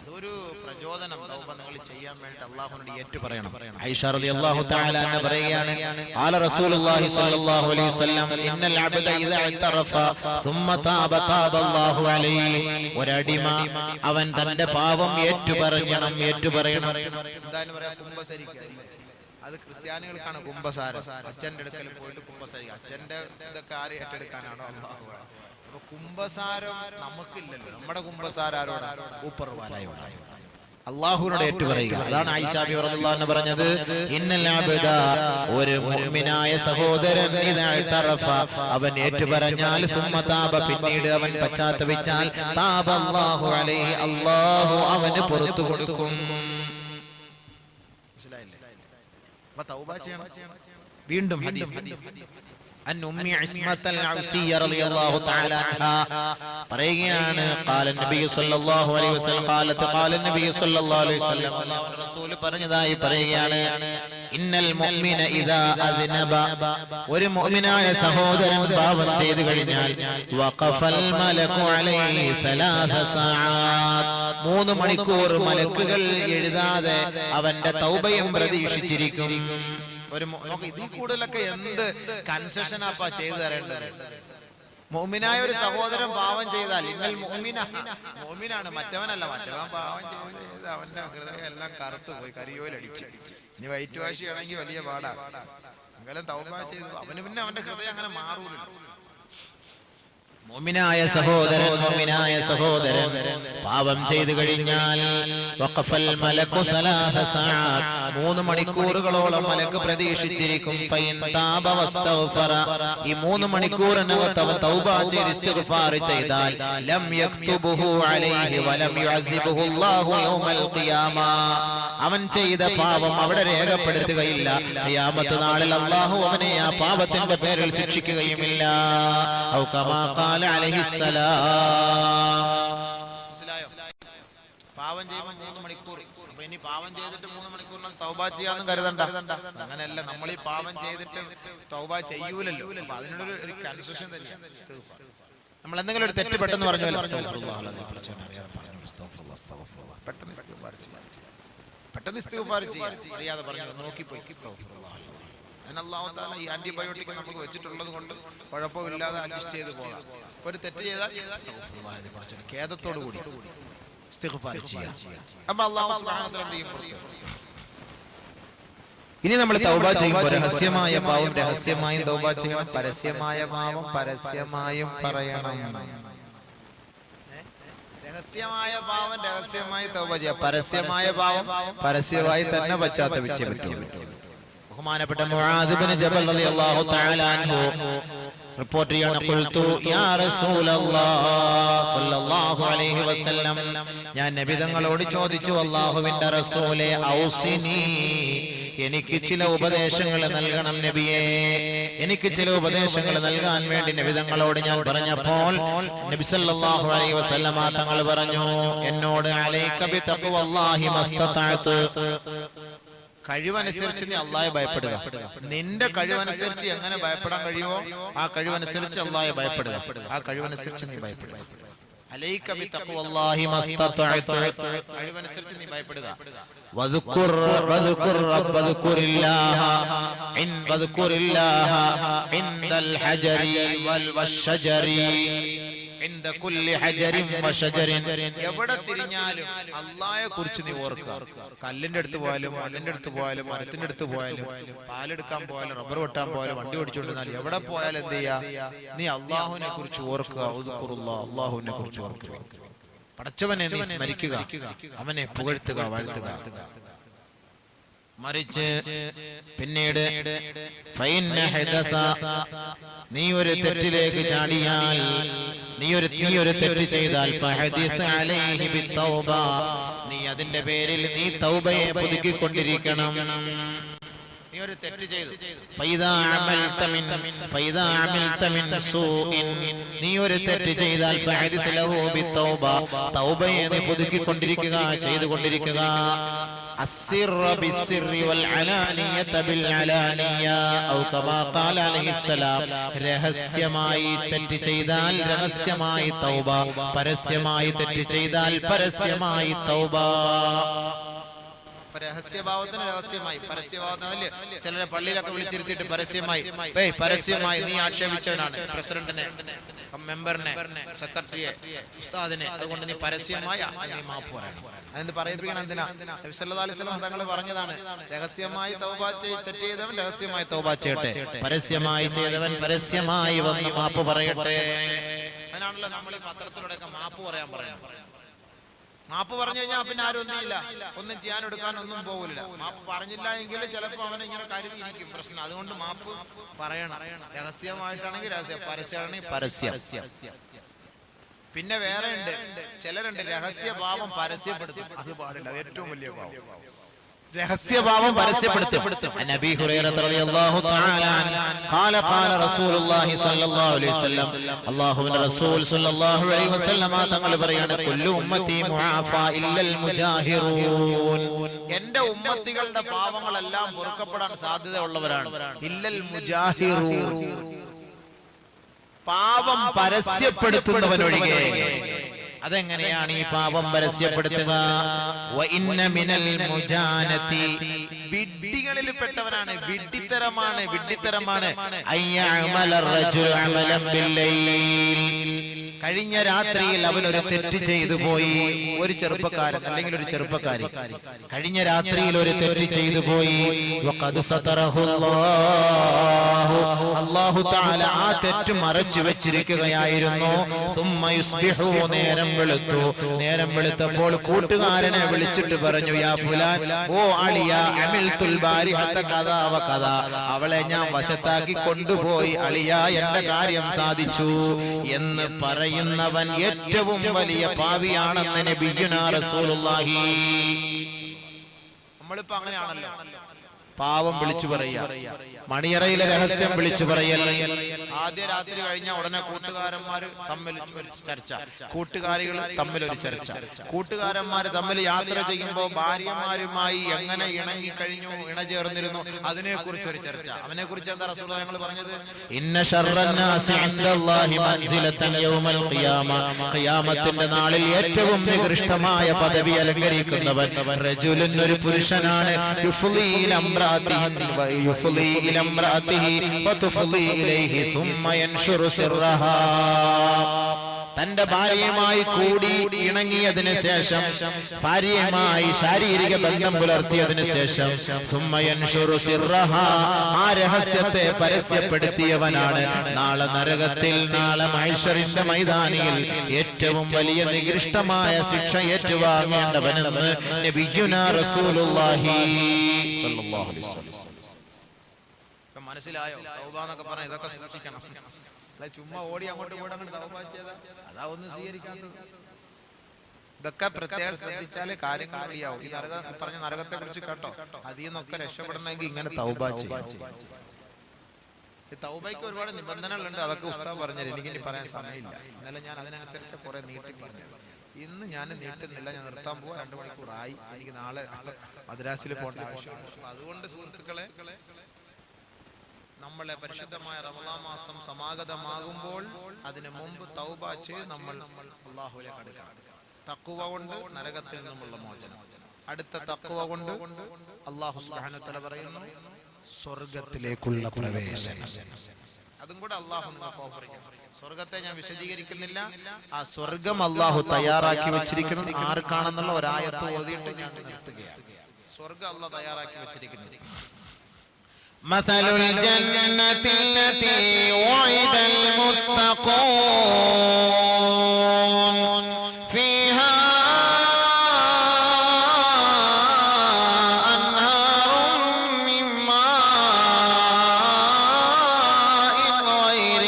അതൊരു പ്രചോദനം. തൗബ നിങ്ങൾ ചെയ്യാൻ വേണ്ടി അല്ലാഹുവിനോട് ഏറ്റു പറയണം. ആയിഷ റളിയല്ലാഹു തആല അൻഹ പറയുകയാണ്, ഖാല റസൂലുള്ളാഹി സ്വല്ലല്ലാഹു അലൈഹി വസല്ലം ഇന്നൽ അബ്ദ ഇദാ ഇതറഫ ثم താബ അല്ലാഹു അലൈഹി. ഒരടിമ അവൻ തന്റെ പാപം ഏറ്റു പറയണം. എന്തായാലും പറയാം, കുംഭസരിക്കുക. അത് ക്രിസ്ത്യാനികൾക്കാണ് കുംഭസാരം. അച്ഛന്റെ അടുക്കൽ പോയിട്ട് കുംഭസരിക്കുക. അച്ഛന്റെ ഇതൊക്കെ ആര് ഏറ്റെടുക്കാനാണോ? അല്ലാഹു. അപ്പൊ കുംഭസാരം നമുക്കില്ലല്ലോ. നമ്മുടെ കുംഭസാരം ആരോടാണ്? ഊപ്പർവാലയോടാണ്. അല്ലാഹുവിനോട് ഏറ്റുപറയുക. അതാണ് ആയിഷ റളിയല്ലാഹു അൻഹ പറഞ്ഞത്, ഇന്നൽ അബ്ദ, ഒരു മുഅ്മിനായ സഹോദരൻ ഇദാ ഇതറഫ, അവൻ ഏറ്റുപറഞ്ഞാൽ സുമ്മ താബ, പിന്നീട് അവൻ പശ്ചാത്തപിച്ചാൽ താബ അല്ലാഹു അലൈഹി, അല്ലാഹു അവന് പുറത്തു കൊടുക്കും. അപ്പൊ തൗബ ചെയ്യണം. വീണ്ടും ഹദീസ് അൻ ഉമ്മി ഇസ്മത്തുൽ ഔസിയ്യ റളിയല്ലാഹു തആല അൻഹാ പറയുകയാണ്, ഖാല നബി സല്ലല്ലാഹു അലൈഹി വസല്ലം ഖാല നബി സല്ലല്ലാഹു അലൈഹി വസല്ലം, അല്ലാഹുവിന്റെ റസൂൽ പറഞ്ഞതായി പറയുകയാണ്, ഇന്നൽ മുഅ്മിന ഇദാ അദ്നബ, ഒരു മുഅ്മിനായ സഹോദരൻ പാപം ചെയ്തു കഴിഞ്ഞാൽ വഖഫൽ മലകു അലൈഹി 3 സഅാത്ത്, 3 മണിക്കൂർ മലക്കുകൾ എഴുതാതെ അവന്റെ തൗബയും പ്രതീക്ഷിച്ചിരിക്കും. ഒരു ഇതിൽ കൂടുതലൊക്കെ എന്ത് കൺസെഷൻ ആപ്പാ ചെയ്തു തരേണ്ടത്? മുഅ്മിനായ ഒരു സഹോദരൻ പാവം ചെയ്താൽ ഇന്നൽ മുഅ്മിനാണ്, മറ്റവനല്ല. മറ്റവൻ പാവം ചെയ്ത് അവന്റെ ഹൃദയം എല്ലാം കറുത്തു പോയി, കരിയോലടിച്ച്. ഇനി വൈറ്റ് വാഷ് ചെയ്യണമെങ്കിൽ വലിയ പാടാ. അങ്ങനെ തൗബ ചെയ്തു അവന് പിന്നെ അവന്റെ ഹൃദയം അങ്ങനെ മാറൂലല്ലോ. മുഅ്മിനായ സഹോദരൻ പാപം ചെയ്തു കഴിഞ്ഞാൽ വഖഫൽ മലകു 3 സഅാത്ത്, 3 മണിക്കൂറുകളോളം മലക്ക് പ്രതീക്ഷിച്ചിരിക്കും. ഫൈൻ താബ വസ്തഗ്ഫറ, ഈ 3 മണിക്കൂറിനകത്ത് അവൻ തൗബ ചെയ്ത് ഇസ്തിഗ്ഫാർ ചെയ്താൽ ലം യക്തുബുഹു അലൈഹി വലം യുഅദ്ദിബുഹു അല്ലാഹു യൗമൽ ഖിയാമ, അവൻ ചെയ്ത പാപം അവിടെ രേഖപ്പെടുത്തുകയില്ല. ഖിയാമത്ത് നാളിൽ അല്ലാഹു അവനെ ആ പാപത്തിന്റെ പേരിൽ ശിക്ഷിക്കുകയുമില്ല. ഔ കമാ ഖാല അലൈഹിസ്സലാം. പാവം ചെയ്യുമ്പോൾ 3 മണിക്കൂർ. അപ്പൊ ഇനി പാവം ചെയ്തിട്ട് 3 മണിക്കൂറിനകം തൗബ ചെയ്യാന്നും കരുതണ്ട. അങ്ങനെയല്ല, നമ്മൾ ഈ പാവം ചെയ്തിട്ട് തൗബ ചെയ്യൂലല്ലോ. അപ്പൊ അതിനൊരു കൺസെഷൻ തന്നെയാണ്. നമ്മൾ എന്തെങ്കിലും ഒരു തെറ്റ് പെട്ടെന്ന് പറഞ്ഞല്ലോ, പെട്ടെന്ന് ഇസ്തിഗ്ഫാർ ചെയ്യാം. അറിയാതെ പറഞ്ഞു നോക്കിപ്പോയി. അല്ലാഹു തആല ഈ ആന്റിബയോട്ടിക് നമുക്ക് വെച്ചിട്ടുള്ളത് കൊണ്ട് കുഴപ്പമില്ലാതെ അഡ്ജസ്റ്റ് ചെയ്ത് പോകാം. ഒരു തെറ്റ് ചെയ്താൽ ഖേദത്തോടു കൂടി ഇസ്തിഗ്ഫാർ ചെയ്യാം. അപ്പോൾ അല്ലാഹു സുബ്ഹാനഹു വ തആല എന്ത് ചെയ്യും? ഇനി നമ്മൾ തൗബ ചെയ്യുമ്പോൾ രഹസ്യമായ പാവം രഹസ്യമായും തൗബ ചെയ്യണം, പരസ്യമായ പാവം പരസ്യമായും പറയണം. രഹസ്യമായ പാവം രഹസ്യമായി തൗബ ചെയ്യാം, പരസ്യമായ പാവം പരസ്യമായി തന്നെ പശ്ചാത്തപിച്ചേ പറ്റും. ബഹുമാനപ്പെട്ട മുആദ് ഇബ്നു ജബൽ റളിയല്ലാഹു തആല അൻഹു റിപ്പോർട്ട് ചെയ്യാണ്, ഖുൽതു യാ റസൂലല്ലാഹ് സ്വല്ലല്ലാഹു അലൈഹി വസല്ലം, ഞാൻ നബി തങ്ങളോട് ചോദിച്ചു, അല്ലാഹുവിന്റെ റസൂലേ ഔസിനി, എനിക്ക് ചില ഉപദേശങ്ങൾ നൽകണം നബിയേ, എനിക്ക് ചില ഉപദേശങ്ങൾ നൽകാൻ വേണ്ടി നബി തങ്ങളോട് ഞാൻ പറഞ്ഞപ്പോൾ നബി സല്ലല്ലാഹു അലൈഹി വസല്ലമ തങ്ങൾ പറഞ്ഞു എന്നോട്, അലൈക ബിതഖ്വല്ലാഹി മസ്തതഅത്, കഴിവനുസരിച്ച് നീ അല്ലാഹയെ ഭയപ്പെടുക. നിന്റെ കഴിവനുസരിച്ച് എങ്ങനെ ഭയപ്പെടാൻ കഴിയുമോ ആ കഴിവനുസരിച്ച് അല്ലാഹയെ ഭയപ്പെടുക. ആ കഴിവനുസരിച്ച് നീ ഭയപ്പെടുക. അലൈക ബിതഖ്വല്ലാഹി മസ്തതഅത്, കഴിവനുസരിച്ച് നീ ഭയപ്പെടുക. വദ്കുർ ഇൻദൽ ഹജരി വൽ വശജരി, ഇൻദ കുല്ലി ഹജരിൻ വശജരിൻ, എവിടെ തിരിഞ്ഞാലും അല്ലാഹയെ കുറിച്ച് നീ ഓർക്കുക. കല്ലിന്റെ അടുത്ത് പോയാലും മണ്ണിന്റെ അടുത്ത് പോയാലും മരത്തിന്റെ അടുത്ത് പോയാലും പാലെടുക്കാൻ പോയാലും റബ്ബർ വെട്ടാൻ പോയാലും വണ്ടി ഓടിച്ചുകൊണ്ടിരുന്നാലും എവിടെ പോയാലും എന്ത് ചെയ്യാ, നീ അല്ലാഹുവിനെ കുറിച്ച് ഓർക്കുക. അല്ലാഹുവിനെ കുറിച്ച് ഓർക്കുക. പടച്ചവനെ നീ സ്മരിക്കുക, അവനെ പുകഴ്ത്തുക, വാഴ്ത്തുക. മറിച്ച് പിന്നീട് നീ ഒരു തെറ്റിലേക്ക് ചാടിയാൽ, നീ ഒരു തെറ്റ് ചെയ്താൽ നീ അതിന്റെ പേരിൽ നീ തൗബയെ പുതുക്കിക്കൊണ്ടിരിക്കണം. നീ ഒരു തെറ്റ് ചെയ്തു, നീ ഒരു തെറ്റ് ചെയ്താൽ തൗബയെ നീ പുതുക്കിക്കൊണ്ടിരിക്കുക, ചെയ്തുകൊണ്ടിരിക്കുക. രഹസ്യമായി തെറ്റ് ചെയ്താൽ രഹസ്യമായി തൗബ, പരസ്യമായി തെറ്റ് ചെയ്താൽ പരസ്യമായി തൗബ. രഹസ്യഭാവത്തിന് രഹസ്യമായി, പരസ്യഭാവത്തിന് ചിലരെ പള്ളിയിലൊക്കെ വിളിച്ചിരുത്തിയിട്ട് പരസ്യമായി നീ ആക്ഷേപിച്ചവനാണ് പ്രസിഡന്റിനെ, മെമ്പറിനെ, സെക്രട്ടറിയെ, ഉസ്താദിനെ, അതുകൊണ്ട് നീ പരസ്യമായി നീ മാപ്പ് പറയണം. അതെന്ത് പറയിപ്പിക്കണം? എന്തിനാ? നബി സല്ലല്ലാഹു അലൈഹി വസല്ലം തങ്ങൾ പറഞ്ഞതാണ്, രഹസ്യമായി തൗബ തെറ്റ് ചെയ്തവൻ രഹസ്യമായി തൗബ ചെയ്യട്ടെ, പരസ്യമായി ചെയ്തവൻ പരസ്യമായി വന്ന് മാപ്പ് പറയട്ടെ. അതിനാണല്ലോ നമ്മൾ ഈ പത്രത്തിലൂടെയൊക്കെ മാപ്പ് പറയാൻ പറയാം. മാപ്പ് പറഞ്ഞു കഴിഞ്ഞാൽ പിന്നെ ആരും ഒന്നുമില്ല, ഒന്നും ചെയ്യാൻ എടുക്കാൻ ഒന്നും പോകില്ല. മാപ്പ് പറഞ്ഞില്ല എങ്കിൽ ചിലപ്പോൾ അവനെ ഇങ്ങനെ കരുതിയിരിക്കും പ്രശ്നം. അതുകൊണ്ട് മാപ്പ് പറയണം. രഹസ്യമായിട്ടാണെങ്കിൽ രഹസ്യം, പരസ്യമാണെങ്കിൽ പരസ്യം. പിന്നെ വേറെ ഉണ്ട്, ചിലരുണ്ട് രഹസ്യ പാപം പരസ്യപ്പെടുത്തും. അത് പാടില്ല, അത് ഏറ്റവും വലിയ പാപം. രഹസ്യഭാവം പരസ്യപ്പെടുത്തും. നബി ഹുറൈറ റളിയല്ലാഹു തആല ഖാല ഖാല റസൂലുള്ളാഹി സ്വല്ലല്ലാഹു അലൈഹി വസല്ലം അല്ലാഹുവിന്റെ റസൂൽ സ്വല്ലല്ലാഹു അലൈഹി വസല്ലം തങ്ങൾ പറയാണ് കുല്ലു ഉമ്മത്തി മുആഫാ ഇല്ലൽ മുജാഹിറൂൻ. എന്റെ ഉമ്മത്തികളുടെ പാവങ്ങളെല്ലാം പൊറുക്കപ്പെടാൻ സാധ്യതയുള്ളവരാണ്. ഇല്ലൽ മുജാഹിറൂൻ, പാവം പരസ്യപ്പെടുത്തുന്നവനൊഴികെ. അതെങ്ങനെയാണ് ഈ പാപം പരസ്യപ്പെടുത്തുക? വഇന്ന മിനൽ മുജാനതി, വിഡ്ഢികളിൽ പെട്ടവനാണ്, വിഡ്ഢിത്തരമാണ് അയ്യഅമല റജുലു അമലൻ ബില്ലൈൽ. കഴിഞ്ഞ രാത്രിയിൽ അവൻ ഒരു തെറ്റ് ചെയ്തു പോയി. ഒരു ചെറുപ്പക്കാരൻ അല്ലെങ്കിൽ ഒരു ചെറുപ്പക്കാരി കഴിഞ്ഞ രാത്രിയിൽ ഒരു തെറ്റ് ചെയ്തു പോയി. വഖദ് സതറഹുല്ലാഹു, അല്ലാഹു തആല ആ തെറ്റ് മറച്ചു വെച്ചിരിക്കുകയായിരുന്നു. സുമ്മ യുസ്ബിഹു, നേരം വെളുത്തപ്പോൾ കൂട്ടുകാരനെ വിളിച്ചിട്ട് പറഞ്ഞു, യാ ഫുലാൻ, ഓ അളിയ, അമിൽതുൽ ബാരിഹത കദാ വ കദാ, അവളെ ഞാൻ വശത്താക്കി കൊണ്ടുപോയി അളിയ, എന്റെ കാര്യം സാധിച്ചു എന്ന് പറയുന്നവൻ ഏറ്റവും വലിയ പാപിയാണെന്ന് നബിയുനാ റസൂലുള്ളാഹി. നമ്മളിപ്പോ അങ്ങനെയാണല്ലോ, പാവം വിളിച്ചു പറയുക, മണിയറയിലെ രഹസ്യം വിളിച്ചു പറയൽ. ആദ്യ രാത്രി കഴിഞ്ഞ ഉടനെ കൂട്ടുകാരന്മാര് തമ്മിൽ ചർച്ച, കൂട്ടുകാരികൾ തമ്മിൽ ഒരു ചർച്ച, കൂട്ടുകാരന്മാര് തമ്മിൽ യാത്ര ചെയ്യുമ്പോൾ ഭാര്യമാരുമായി എങ്ങനെ ഇണങ്ങിക്കഴിഞ്ഞു, ഇണചേർന്നിരുന്നു, അതിനെ കുറിച്ച് ഒരു ചർച്ച. അവനെ കുറിച്ച് എന്താ റസൂലുള്ളാഹി ഞങ്ങൾ പറഞ്ഞത്? ഇന്ന ശർറന്നാസി ഇൻദല്ലാഹി മൻസിലതൻ യൗമൽ ഖിയാമ, ഖിയാമത്തിന്റെ നാളിൽ ഏറ്റവും നികൃഷ്ടമായ പദവി അലങ്കരിക്കുന്നവൻ റജുലുൻ, ഒരു പുരുഷനാണ്, യുഫ്ളി ഇല ഇംറഅതിഹി വതുഫ്ളി ഇലൈഹി ثم ينشر سرها. തന്റെ ഭാര്യയുമായി കൂടി ഇണങ്ങിയതിന് ശേഷം, ഭാര്യയുമായി ശാരീരിക ബന്ധം പുലർത്തിയതിന് ശേഷം ثم ينشر سرها, ആ രഹസ്യത്തെ പരസ്യപ്പെടുത്തിയവനാണ് നാളെ നരകത്തിൽ, നാളെ മഹ്ശറിന്റെ മൈതാനിയിൽ ഏറ്റവും വലിയ നികൃഷ്ടമായ ശിക്ഷ ഏറ്റുവാങ്ങേണ്ടവനെന്ന് നബിയുനാ റസൂലുള്ളാഹി സ്വല്ലല്ലാഹു അലൈഹി വസല്ലം. മനസ്സിലായോ? തൗബ എന്നൊക്കെ പറഞ്ഞാൽ ഇതൊക്കെ സൂക്ഷിക്കണം. ചുമ്മാ ഓടി അങ്ങോട്ട് പോയിട്ട് അങ്ങോട്ട് തൗബ ചെയ്താ അതാ ഒന്നും സ്വീകരിക്കാത്തത്. ഇതൊക്കെ പ്രത്യേകം ശ്രദ്ധിച്ചാലേ കാര്യങ്ങൾ അറിയാവൂ. ഈ പറഞ്ഞ നരകത്തെ കുറിച്ച് കേട്ടോ, അതിൽ നിന്നൊക്കെ രക്ഷപ്പെടണമെങ്കിൽ ഇങ്ങനെ തൗബ ചെയ്യാം. ഈ തൗബയ്ക്ക് ഒരുപാട് നിബന്ധനകളുണ്ട്, അതൊക്കെ ഉസ്താദ് പറഞ്ഞത് എനിക്കിനി പറയാൻ സമയമില്ല. ഇന്നലെ ഞാൻ അതിനനുസരിച്ച് കുറെ നീട്ടി പറഞ്ഞു. ഇന്ന് ഞാൻ നീട്ടുന്നില്ല, ഞാൻ നിർത്താൻ പോവാ. 2 മണിക്കൂറായി. എനിക്ക് നാളെ മദ്രാസിൽ പോകേണ്ട ആവശ്യമാണ്. അതുകൊണ്ട് സുഹൃത്തുക്കളെ, നമ്മളെ പരിശുദ്ധമായ റമളാൻ മാസം സമാഗതമാകുമ്പോൾ അതിനു മുമ്പ് തൗബ ചെയ്ത് നമ്മൾ അല്ലാഹുവിലേക്ക് അടുക്കണം. തഖ്വ കൊണ്ട് നരകത്തിൽ നിന്നുള്ള മോചനം, അടുത്ത തഖ്വ കൊണ്ട് അല്ലാഹു സുബ്ഹാനഹു വ തആല പറയുന്നു സ്വർഗ്ഗത്തിലേക്കുള്ള പ്രവേശനം. അതും കൂടെ അല്ലാഹു നമുക്ക് ഓഫർ ചെയ്യും. സ്വർഗ്ഗത്തെ ഞാൻ വിശദീകരിക്കുന്നില്ല. ആ സ്വർഗ്ഗം അല്ലാഹു തയ്യാറാക്കി വെച്ചിരിക്കുന്നത് ആർക്കാണെന്നുള്ള ഒരായത്ത് ഓതിയിട്ട് ഞാൻ നിർത്തുകയാണ്. സ്വർഗ്ഗം അല്ലാഹു തയ്യാറാക്കി വെച്ചിരിക്കുന്നത് مثل الجنة التي وعد المتقون فيها أنهار من ماء غير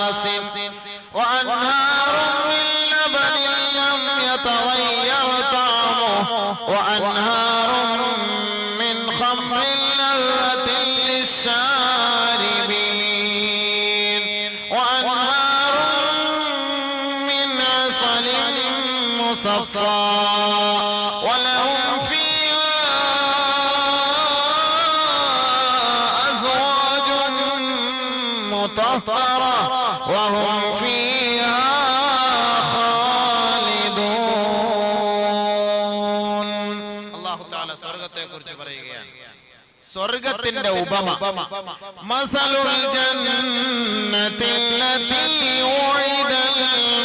آسن وأنهار من لبن لم يتغير طعمه وأنهار من خمر للشاربين وأنهار من عسل مصفى ولهم فيها أزواج مطهرة وهم فيها خالدون. الله تعالى സ്വർഗ്ഗത്തെ കുറിച്ച് പറയുകയാണ്. സ്വർഗ്ഗത്തിന്റെ ഉപമ മസലുൽ ജന്നത്തില്ലതി ഉഇദൽ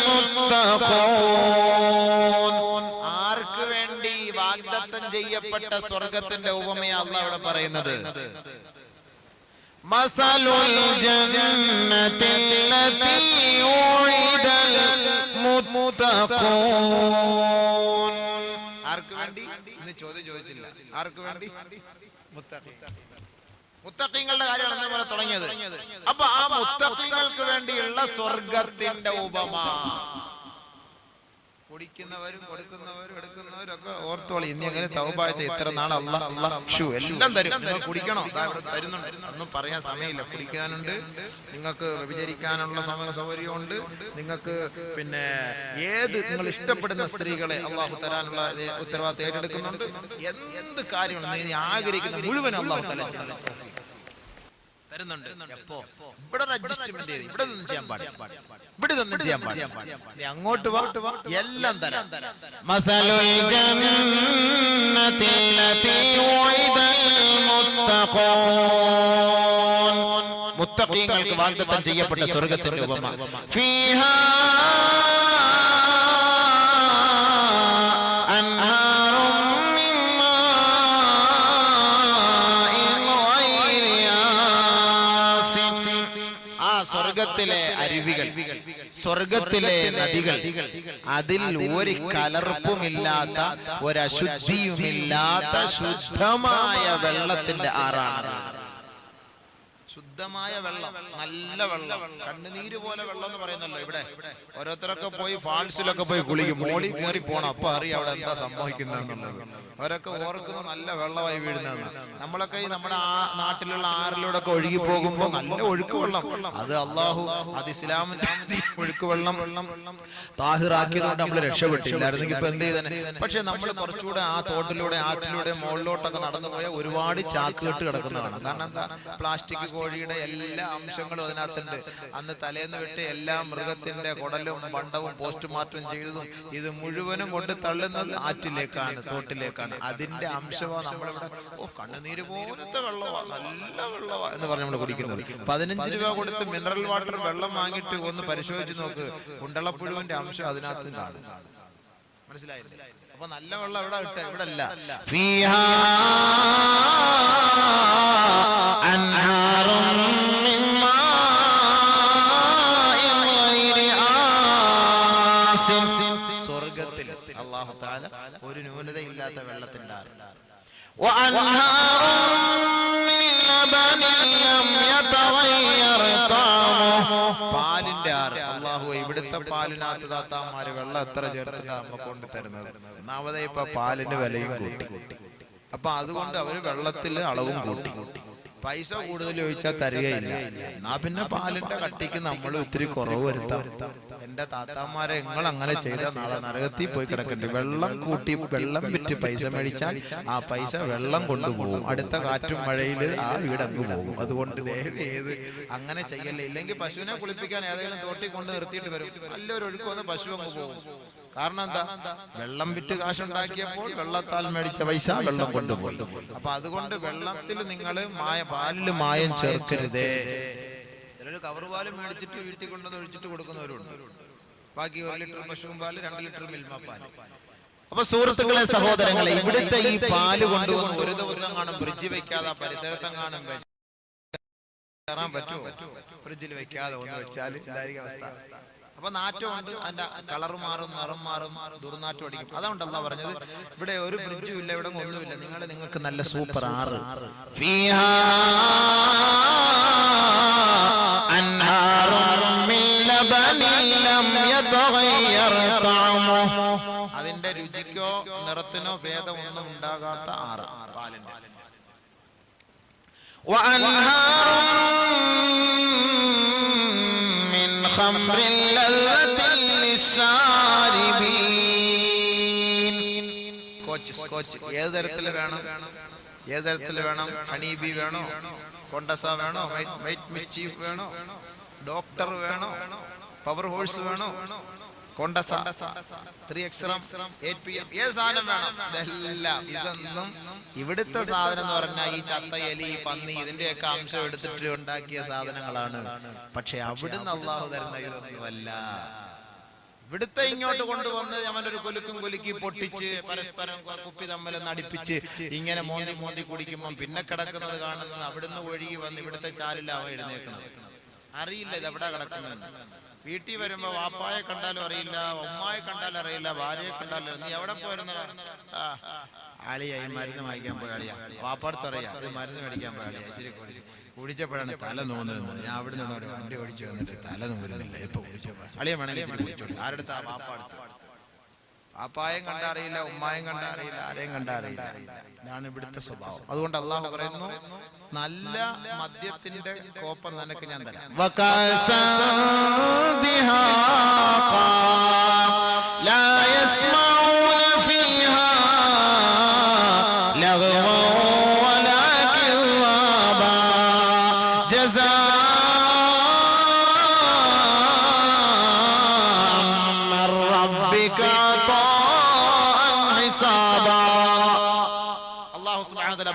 മുത്തഖൂൻ. ആർക്ക് വേണ്ടി വാഗ്ദത്തം ചെയ്യപ്പെട്ട സ്വർഗ്ഗത്തിന്റെ ഉപമയാണ് അല്ലാഹു ഇവിടെ പറയുന്നത്. മസലുൽ ജന്നത്തില്ലതി ഉഇദൽ മുത്തഖൂൻ. ആർക്ക് വേണ്ടി? ഇന്ന് ചോദ്യം ചോദിച്ചില്ല. ആർക്ക് വേണ്ടി? മുത്തഖീങ്ങളുടെ കാര്യമാണ് എന്നപോലെ തുടങ്ങിയത്. അപ്പൊ ആ മുത്തഖീങ്ങൾക്ക് വേണ്ടിയുള്ള സ്വർഗത്തിന്റെ ഉപമ കുടിക്കുന്നവരും കൊടുക്കുന്നവരും എടുക്കുന്നവരും ഒക്കെ ഓർത്തോളി. ഇനി അങ്ങനെ തൗബ ചെയ്ത് ഇത്ര നാൾ അല്ലാഹ് എല്ലാം തരും. നിങ്ങൾ കുടിക്കണോ? തരുന്നുണ്ട്. ഒന്നും പറയാൻ സമയമില്ല. കുടിക്കാനുണ്ട്, നിങ്ങൾക്ക് വ്യഭിചരിക്കാനുള്ള സൗകര്യമുണ്ട്, നിങ്ങൾക്ക് പിന്നെ ഏത് നിങ്ങൾ ഇഷ്ടപ്പെടുന്ന സ്ത്രീകളെ അള്ളാഹു തരാനുള്ള ഉത്തരവാദിത്തം ഏറ്റെടുക്കുന്നുണ്ട്. എന്ത് കാര്യമാണ് നീ ആഗ്രഹിക്കുന്ന മുഴുവൻ അള്ളാഹു തആല തരുന്നുണ്ട്. എപ്പോ ഇവിടെ അഡ്ജസ്റ്റ്മെന്റ് ചെയ്ത് ഇവിടെ ഒന്നും ചെയ്യാൻ പാടില്ല, ഇവിടെ ഒന്നും ചെയ്യാൻ പാടില്ല. നീ അങ്ങോട്ട് വാ, എല്ലാം തരാം. മസലുൽ ജന്നത്തി ലതി ഉഇദൽ മുത്തഖൂൻ, മുത്തഖീങ്ങൾക്ക് വാഗ്ദത്തം ചെയ്യപ്പെട്ട സ്വർഗ്ഗത്തിന്റെ ഉപമ. ഫീഹാ സ്വർഗത്തിലെ അരുവികൾ, സ്വർഗത്തിലെ നദികൾ, അതിൽ ഒരു കലർപ്പുമില്ലാത്ത ഒരശുദ്ധിയുമില്ലാത്ത ശുദ്ധമായ വെള്ളത്തിന്റെ ആറാണ്. ശുദ്ധമായ വെള്ളം, നല്ല വെള്ളം, കണ്ണുനീര് പോലെ വെള്ളം എന്ന് പറയുന്നല്ലോ. ഇവിടെ ഓരോരുത്തരൊക്കെ പോയി ഫാൾസിലൊക്കെ പോയി കുളിക്കും, മോളിൽ കയറി പോണം, അപ്പൊ അറിയാം അവിടെ എന്താ സംഭവിക്കുന്നതെന്നുള്ളത്. അവരൊക്കെ ഓർക്കുന്ന നല്ല വെള്ളമായി വീഴുന്നതാണ്. നമ്മളൊക്കെ ഈ നമ്മുടെ ആ നാട്ടിലുള്ള ആറിലൂടെ ഒക്കെ ഒഴുകി പോകുമ്പോൾ നല്ല ഒഴുക്ക് വെള്ളം, അത് അള്ളാഹു അത് ഇസ്ലാമിന്റെ ഒഴുക്ക് വെള്ളം താഹിറാക്കിയതുകൊണ്ട് നമ്മൾ രക്ഷപ്പെട്ടില്ലായിരുന്നെങ്കിൽ ഇപ്പൊ എന്ത് ചെയ്തന്നെ. പക്ഷെ നമ്മൾ കുറച്ചുകൂടെ ആ തോട്ടിലൂടെ ആറ്റിലൂടെ മുകളിലോട്ടൊക്കെ നടന്നു പോയാൽ ഒരുപാട് ചാക്കുകെട്ട് കിടക്കുന്നതാണ്. കാരണം എന്താ, പ്ലാസ്റ്റിക് കോഴിയുടെ എല്ലാ അംശങ്ങളും അതിനകത്തുണ്ട്. അന്ന് തലേന്ന് വിട്ട് എല്ലാ മൃഗത്തിന്റെ കുടലും വണ്ടവും പോസ്റ്റ്മോർട്ടം ചെയ്തതും ഇത് മുഴുവനും കൊണ്ട് തള്ളുന്നത് ആറ്റിലേക്കാണ്, തോട്ടിലേക്കാണ്. അതിന്റെ അംശമാണ് നമ്മളിവിടെ കണ്ണുനീര് പോലത്തെ വെള്ളമാ, നല്ല വെള്ളമാ എന്ന് പറഞ്ഞ് നമ്മൾ കുടിക്കുന്നത്. 15 രൂപ കൊടുത്ത് മിനറൽ വാട്ടർ വെള്ളം വാങ്ങിയിട്ട് ഒന്ന് പരിശോധിച്ച് നോക്ക്, കുണ്ടളപ്പുഴുവിന്റെ അംശം അതിനകത്തും കാണും. മനസ്സിലായില്ലേ? അപ്പൊ നല്ല വെള്ളം ഇവിടെ ഇട്ട ഇവിടെ അല്ല. സ്വർഗത്തിൽ അല്ലാഹു തആല ഒരു ന്യൂനതയില്ലാത്ത വെള്ളത്തിന്റെ ആറ്. പാലിന്റെ ആറ്. അല്ലാഹു ഇവിടുത്തെ പാലിനകത്ത് താത്താമാര് വെള്ളം എത്ര ചേർത്തില്ല നമുക്ക് കൊണ്ട് തരുന്നത്. ഒന്നാമതേ ഇപ്പൊ പാലിന് വിലയും കൂട്ടി, അപ്പൊ അതുകൊണ്ട് അവര് വെള്ളത്തിൽ അളവും കൂട്ടി. പൈസ കൂടുതൽ ചോദിച്ചാൽ തരികയില്ല. എന്നാ പിന്നെ പാലിന്റെ കട്ടിക്ക് നമ്മൾ ഒത്തിരി കുറവ് വരുത്താം. എന്റെ താത്താമാരെ നിങ്ങൾ അങ്ങനെ ചെയ്താൽ നാളെ നരകത്തിൽ പോയി കിടക്കണ്ടേ. വെള്ളം കൂട്ടി വെള്ളം വിറ്റ് പൈസ മേടിച്ചാൽ ആ പൈസ വെള്ളം കൊണ്ടുപോകും. അടുത്ത കാറ്റും മഴയിൽ ആ വീടങ്ങ് പോകും. അതുകൊണ്ട് ഏത് അങ്ങനെ ചെയ്യല്ലേ. ഇല്ലെങ്കിൽ പശുവിനെ കുളിപ്പിക്കാൻ ഏതെങ്കിലും തോട്ടി കൊണ്ട് നിർത്തിയിട്ട് വരും, നല്ലൊരു ഒഴുക്ക് വന്ന് പശു അങ്ങ് പോകും. കാരണം എന്താ, വെള്ളം വിറ്റ് കാശുണ്ടാക്കിയപ്പോൾ വെള്ളത്താൽ മേടിച്ച പൈസ വെള്ളം കൊണ്ടുപോയി. അപ്പൊ അതുകൊണ്ട് വെള്ളത്തിൽ നിങ്ങൾ പാലില് മായം ചേർക്കരുതേ. ചിലർ കവർ പാല് മേടിച്ചിട്ട് വീട്ടിൽ കൊണ്ടുവന്ന് ഒഴിച്ചിട്ട് കൊടുക്കുന്നവരുണ്ട്. ബാക്കി 1 ലിറ്റർ പശുവും പാല്, 2 ലിറ്റർ മിൽമ പാല്. അപ്പൊ സുഹൃത്തുക്കളെ, സഹോദരങ്ങളെ, ഇവിടുത്തെ ഈ പാല് കൊണ്ടുവന്ന് ഒരു ദിവസം കാണും ഫ്രിഡ്ജ് വെക്കാതെ പരിസരത്തെങ്ങാനും കയറാൻ പറ്റുമോ? ഫ്രിഡ്ജിൽ വെക്കാതെ ഒന്ന് വെച്ചാൽ ഇതായിരിക്കും അവസ്ഥ. അപ്പൊ നാറ്റമുണ്ട്, അതിന്റെ കളർ മാറും, നിറം മാറും, ദുർനാറ്റം അടിക്കും. അതുകൊണ്ടല്ല പറഞ്ഞത് ഇവിടെ ഒരു ഫ്രിഡ്ജും ഇല്ല, ഇവിടെ ഒന്നുമില്ല. നിങ്ങൾക്ക് നല്ല സൂപ്പർ ആറ്. അതിന്റെ രുചിക്കോ നിറത്തിനോ ഭേദം ഒന്നും ഉണ്ടാകാത്ത ആറ് പാലിന്റെ. ഏത് തരത്തിൽ വേണം, ഏത് തരത്തിൽ വേണം? ഹണീബി വേണോ, കൊണ്ടസ വേണോ, വൈറ്റ് മിസ്ചീഫ് വേണോ, ഡോക്ടർ വേണോ, പവർ ഹോഴ്സ് വേണോ, കൊണ്ടസ 3XM 8PM ഏത് സാധനം വേണം? ഇതെല്ലാം. ഇതൊന്നും ഇവിടുത്തെ സാധനം എന്ന് പറഞ്ഞാൽ ഈ ചത്ത എലി, പന്നി ഇതിന്റെയൊക്കെ അംശം എടുത്തിട്ട് ഉണ്ടാക്കിയ സാധനങ്ങളാണ്. പക്ഷെ അവിടുന്ന് അള്ളാഹു തരുന്ന ഇതൊന്നുമല്ല. ഇവിടുത്തെ ഇങ്ങോട്ട് കൊണ്ടുവന്ന് അവനൊരു കൊലുക്കും കൊലുക്കി പൊട്ടിച്ച് പരസ്പരം കുപ്പി തമ്മിൽ നടിപ്പിച്ച് ഇങ്ങനെ മോന്തി കുടിക്കുമ്പോൾ പിന്നെ കിടക്കുന്നത് കാണുന്നത് അവിടുന്ന് ഒഴുകി വന്ന് ഇവിടുത്തെ ചാലിൽ അവൻ എഴുന്നേക്കുന്നത്. അറിയില്ല ഇതെവിടെ കിടക്കുന്നത്. വീട്ടിൽ വരുമ്പോ വാപ്പായെ കണ്ടാലും അറിയില്ല, ഉമ്മായെ കണ്ടാലും അറിയില്ല, ഭാര്യയെ കണ്ടാലും അറിയില്ല. നീ എവിടെ പോയിരുന്ന ആളിയായി മരുന്ന് വാങ്ങിക്കാൻ പോയ ആളിയാ. വാപ്പാടത്തറിയാം ഇത് മരുന്ന് മേടിക്കാൻ പോയ ആളിയാ. ഇച്ചിരി കുടിച്ചപ്പോഴാണ് തല നോക്കുന്നത്. ഞാൻ അവിടെ നിന്ന് ഒരു വണ്ടി ഓടിച്ചു വന്നിട്ട് തല നോക്കുന്നില്ല. ഇപ്പൊ കുടിച്ചപ്പോ അളിയ വേണമെങ്കിൽ കുടിച്ചോളൂ. ആരെടുത്താ? വാപ്പാടുത്ത്. വാപ്പായും കണ്ടറിയില്ല, ഉമ്മായും കണ്ടറിയില്ല, ആരെയും കണ്ടറിയില്ല. ഇതാണ് ഇവിടുത്തെ സ്വഭാവം. അതുകൊണ്ട് അള്ളാഹു പറയുന്നു, നല്ല മദ്യത്തിന്റെ കോപ്പം നിനക്ക് ഞാൻ തരാം.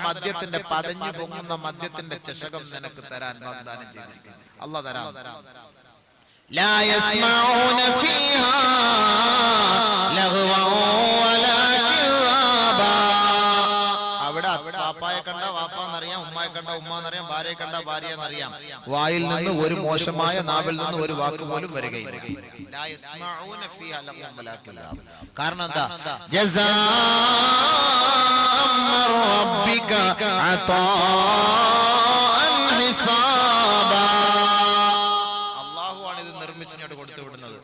മദ്യത്തിന്റെ പതഞ്ഞു പൊങ്ങുന്ന മദ്യത്തിന്റെ ചഷകം നിനക്ക് തരാൻ വാഗ്ദാനം ചെയ്തിരിക്കുന്നു. അല്ലാഹു തരാം. ലാ യസ്മഊന ഫീഹാ ലഗ്വൻ വലാ കിറാബാ. അവിടെ വാപ്പായെ കണ്ട വാപ്പാന്നറിയാം, ഉമ്മായെ കണ്ട ഉമ്മാന്നറിയാം, ഭാര്യയെ കണ്ട ഭാര്യയെന്നറിയാം. വായിൽ നിന്ന് ഒരു മോശമായ, നാവിൽ നിന്ന് ഒരു വാക്ക് പോലും വരികയില്ല. ലാ യസ്മഊന ഫീഹാ ലഗ്വൻ വലാ കിറാബ. കാരണം എന്താ? ربك عطاء حسابا. അല്ലാഹുവാണ് ഇത് നിർമ്മിച്ചിങ്ങോട്ട് കൊടുത്തു വിടുന്നത്.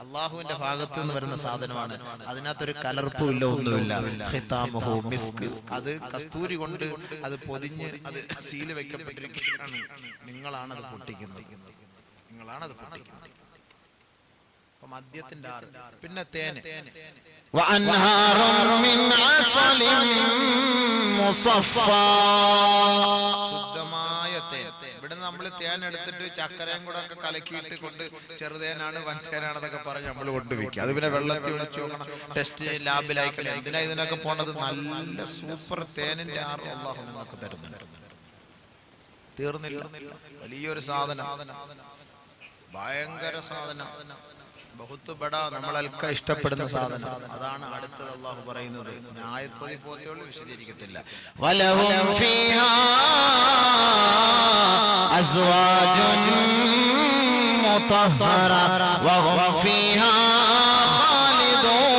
അള്ളാഹുവിന്റെ ഭാഗത്ത് നിന്ന് വരുന്ന സാധനമാണ്. അതിനകത്തൊരു കലർപ്പും ഇല്ല, ഒന്നുമില്ല. ഖിതാമുഹു മിസ്ക്. അത് കസ്തൂരി കൊണ്ട് അത് പൊതിഞ്ഞ് അത് സീല് വെക്കപ്പെട്ടിരിക്കുകയാണ്. നിങ്ങളാണത് പൊട്ടിക്കുന്നത്. മദ്യത്തിന്റെ ആറ്. പിന്നെ തേന്. وأنهار من عسل مصفى. ശുദ്ധമായ തേൻ. ഇവിടെ നമ്മൾ തേൻ എടുത്തിട്ട് ചക്കരയും കൂടെ ഒക്കെ കലക്കിയിട്ട് കൊണ്ട് ചെറുതേനാണ് വൻതേനാണെന്നൊക്കെ പറഞ്ഞ് നമ്മൾ കൊണ്ടുവയ്ക്കുക. അത് പിന്നെ വെള്ളത്തിൽ ഒഴിച്ച് നോക്കണം, ടെസ്റ്റ് ലാബിലായിക്കണം. എന്തിനാ ഇതിനൊക്കെ പോണത്? നല്ല സൂപ്പർ തേനിന്റെ ആറ് അല്ലാഹു നമുക്ക് തരുന്നുണ്ട്. തീർന്നില്ല. വലിയൊരു സാധനം, ഭയങ്കര സാധനം, ബഹുത്ത് ബടാ, നമ്മളൊക്കെ ഇഷ്ടപ്പെടുന്ന സാധനം. അതാണ് അടുത്തത് അല്ലാഹു പറയുന്നത്. ആയത്തോതി പോലെയുള്ള വിശദീകരിക്കത്തില്ല. വലഹും ഫീഹാ അസ്വാജുൻ മുതഹ്ഹറ വഹും ഫീഹാ ഖാലിദൂൻ.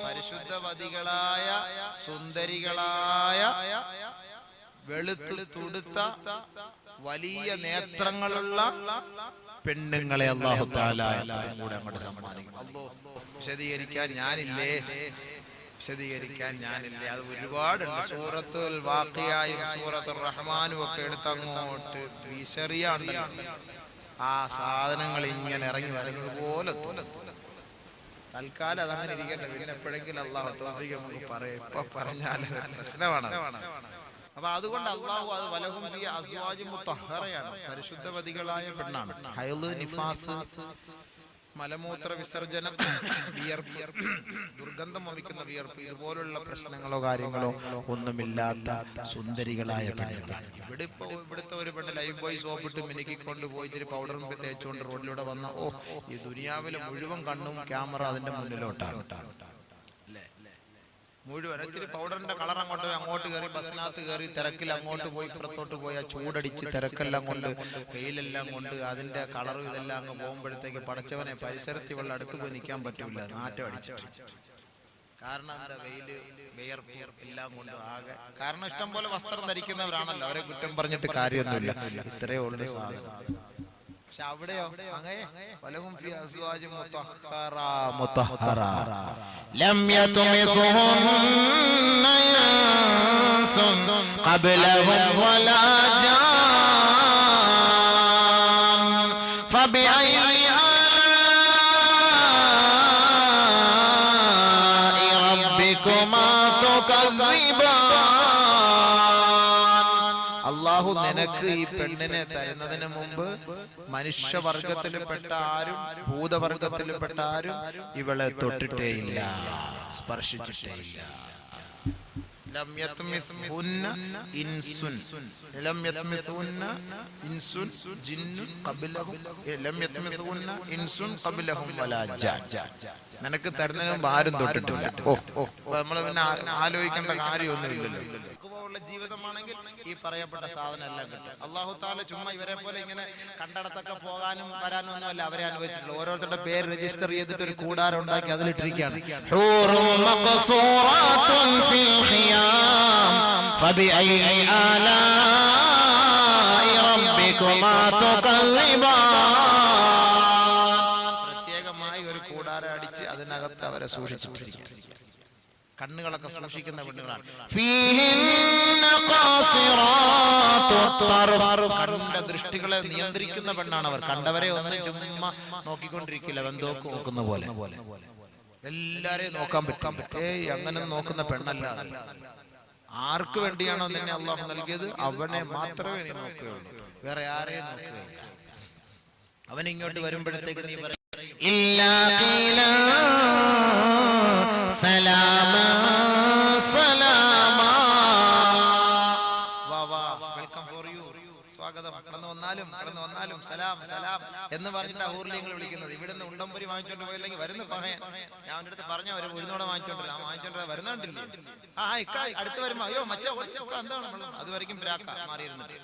പരിശുദ്ധവതികളായ സുന്ദരികളായ വെളുത്തു തുടുത്ത വലിയ നേത്രങ്ങളുള്ള പെണ്ണുങ്ങളെ അല്ലാഹു തആല കൂടെ അങ്ങോട്ട് സമ്മാനിക്കും. വിശദീകരിക്കാൻ ഞാനില്ലേ, അത് ഒരുപാടുണ്ട്. സൂറത്തുൽ വാഖിയയും സൂറത്തുർ റഹ്മാനും ഒക്കെ എടുത്തങ്ങോട്ട് വിശറിയാണ്ട് ആ സാധനങ്ങൾ ഇങ്ങനെ ഇറങ്ങി വരുന്നത് പോലെ തൽക്കാലം അതങ്ങനെ ഇരിക്കട്ടെ. പിന്നെ എപ്പോഴെങ്കിലും അല്ലാഹു തൗഫീഖ് നമുക്ക് പറയും. ഇപ്പൊ പറഞ്ഞാൽ പ്രശ്നമാണ്. അപ്പൊ അതുകൊണ്ട് അല്ലാഹു അത് വലഹും ഫീ അസ്വാജുൻ മുതഹ്ഹറയാണ്, പരിശുദ്ധവതികളായ പെണ്ണാണ്. ഹൈള്, നിഫാസ്, മലമൂത്ര വിസർജനം, വിയർപ്പ്, ദുർഗന്ധം വമിക്കുന്ന വിയർപ്പ്, ഇതുപോലുള്ള പ്രശ്നങ്ങളോ കാര്യങ്ങളോ ഒന്നുമില്ലാത്ത സുന്ദരികളായ പെണ്ണുങ്ങളാണ്. ഇവിടുത്തെ ഒരു പെണ്ണ് ലൈഫ് ബോയ് സോപ്പിട്ട് മിനുക്കിക്കൊണ്ട് പോയി ഇച്ചിരി പൗഡറും തേച്ചുകൊണ്ട് റോഡിലൂടെ വന്ന ഈ ദുനിയാവിലെ മുഴുവൻ കണ്ണും ക്യാമറ അതിന്റെ മുന്നിലോട്ടാണ്. മുഴുവൻ ഇച്ചിരി പൗഡറിന്റെ കളർ അങ്ങോട്ട് കയറി, ബസ്സിനകത്ത് കയറി, തിരക്കിൽ അങ്ങോട്ട് പോയി ഇപ്പുറത്തോട്ട് പോയി ആ ചൂടടിച്ച് തിരക്കെല്ലാം കൊണ്ട് വെയിലെല്ലാം കൊണ്ട് അതിന്റെ കളറും ഇതെല്ലാം അങ്ങ് പോകുമ്പോഴത്തേക്ക് പടച്ചവനെ പരിസരത്തിൽ വെള്ളം അടുത്ത് പോയി നിൽക്കാൻ പറ്റൂല, നാറ്റം അടിച്ചിട്ട്. കാരണം എന്താ? വെയില്, വിയർപ്പ് എല്ലാം കൊണ്ട് ആകെ. കാരണം ഇഷ്ടം പോലെ വസ്ത്രം ധരിക്കുന്നവരാണല്ലോ, അവരെ കുറ്റം പറഞ്ഞിട്ട് കാര്യമൊന്നുമില്ല. ഇത്രയേ ഉള്ളൂ സാധനം. പക്ഷെ അവിടെയോ വലഹും ഫീ അസ്വാജുൻ മുതഹ്ഹറ ലം യത്മിസുഹുന്ന ഇൻസുൻ ഖബ്ലഹും വലാ ജാൻ ഫബിഅയ്യി ആലാഇ റബ്ബികുമാ തുകദ്ദിബാൻ. അല്ലാഹു നിനക്ക് ഈ പെണ്ണിനെ തരുന്നതിന് മുമ്പ് മനുഷ്യവർഗത്തിൽപ്പെട്ട ആരും ഭൂതവർഗത്തിൽപ്പെട്ട ആരും ഇവളെ തൊട്ടിട്ടേയില്ല, സ്പർശിച്ചിട്ടേയില്ല. ലം യത്മിസുഹുന്ന ഇൻസുൻ, ലം യത്മിസുഹുന്ന ഇൻസുൻ ജിന്നുൻ ഖബ്ലഹും, ലം യത്മിസുഹുന്ന ഇൻസുൻ ഖബ്ലഹും വലാ ജാൻ. നിനക്ക് തരുന്നതിന് മുമ്പ് ആരും തൊട്ടിട്ടില്ല. നമ്മൾ പിന്നെ ആലോചിക്കേണ്ട കാര്യമൊന്നുമില്ലല്ലോ. ജീവിതമാണെങ്കിൽ ഈ പറയപ്പെട്ട സാധനം എല്ലാം കിട്ടും. അല്ലാഹു തആല ചുമ്മാ ഇവരെ പോലെ ഇങ്ങനെ കണ്ടടത്തൊക്കെ പോകാനും വരാനും ഒന്നുമല്ല അവരെ അനുവദിച്ചിട്ടുള്ളൂ. ഓരോരുത്തരുടെ പേര് രജിസ്റ്റർ ചെയ്തിട്ട് ഒരു കൂടാരം ഉണ്ടാക്കി അതിലിട്ടിരിക്കുകയാണ്. ഹൂറും മഖ്സൂറാത്തുൻ ഫിൽ ഖിയാം ഫബിഅയ്യി ആലാഇ റബ്ബികുമാ തുകദ്ദിബാൻ. പ്രത്യേകമായി ഒരു കൂടാരം സൂക്ഷിച്ചിട്ടിരിക്കുക. കണ്ണുകളൊക്കെ സൂക്ഷിക്കുന്ന പെണ്ണുങ്ങളാണ്. കണ്ട ദൃഷ്ടികളെ നിയന്ത്രിക്കുന്ന പെണ്ണാണ് അവർ. കണ്ടവരെ ഒന്നും ചുമ്മാ നോക്കിക്കൊണ്ടിരിക്കില്ല, വെന്തോക്ക് നോക്കുന്ന പോലെ. എല്ലാരെയും നോക്കാൻ പറ്റും. അങ്ങനെ നോക്കുന്ന പെണ്ണല്ല. ആർക്ക് വേണ്ടിയാണോ നിന്നെ അള്ളാഹു നൽകിയത് അവനെ മാത്രമേ നീ നോക്കുകയുള്ളൂ, വേറെ ആരെയും നോക്കുകയില്ല. അവൻ ഇങ്ങോട്ട് വരുമ്പോഴത്തേക്ക് നീ പറയും സലാമാ സലാമാ, വാ വാ, വെൽക്കം ഫോർ യു, സ്വാഗതം, കടന്നു വന്നാലും സലാം സലാം എന്ന് പറഞ്ഞിട്ട് ഹൂർലിങ്ങൾ വിളിക്കുന്നത്. ഇവിടുന്ന് ഉണ്ടംപൊരി വാങ്ങിച്ചോണ്ട് പോയില്ലെങ്കിൽ വരുന്ന പറയാൻ ഞാൻ അവൻ്റെ അടുത്ത് പറഞ്ഞ ഒരു ഉഴുന്നോടെ വാങ്ങിച്ചോണ്ട് വരുന്നുണ്ടില്ലേ, അടുത്ത് വരുമ്പോ അയ്യോ മച്ച എന്താണ് അതുവരെയും മാറിയിരുന്നിട്ട്.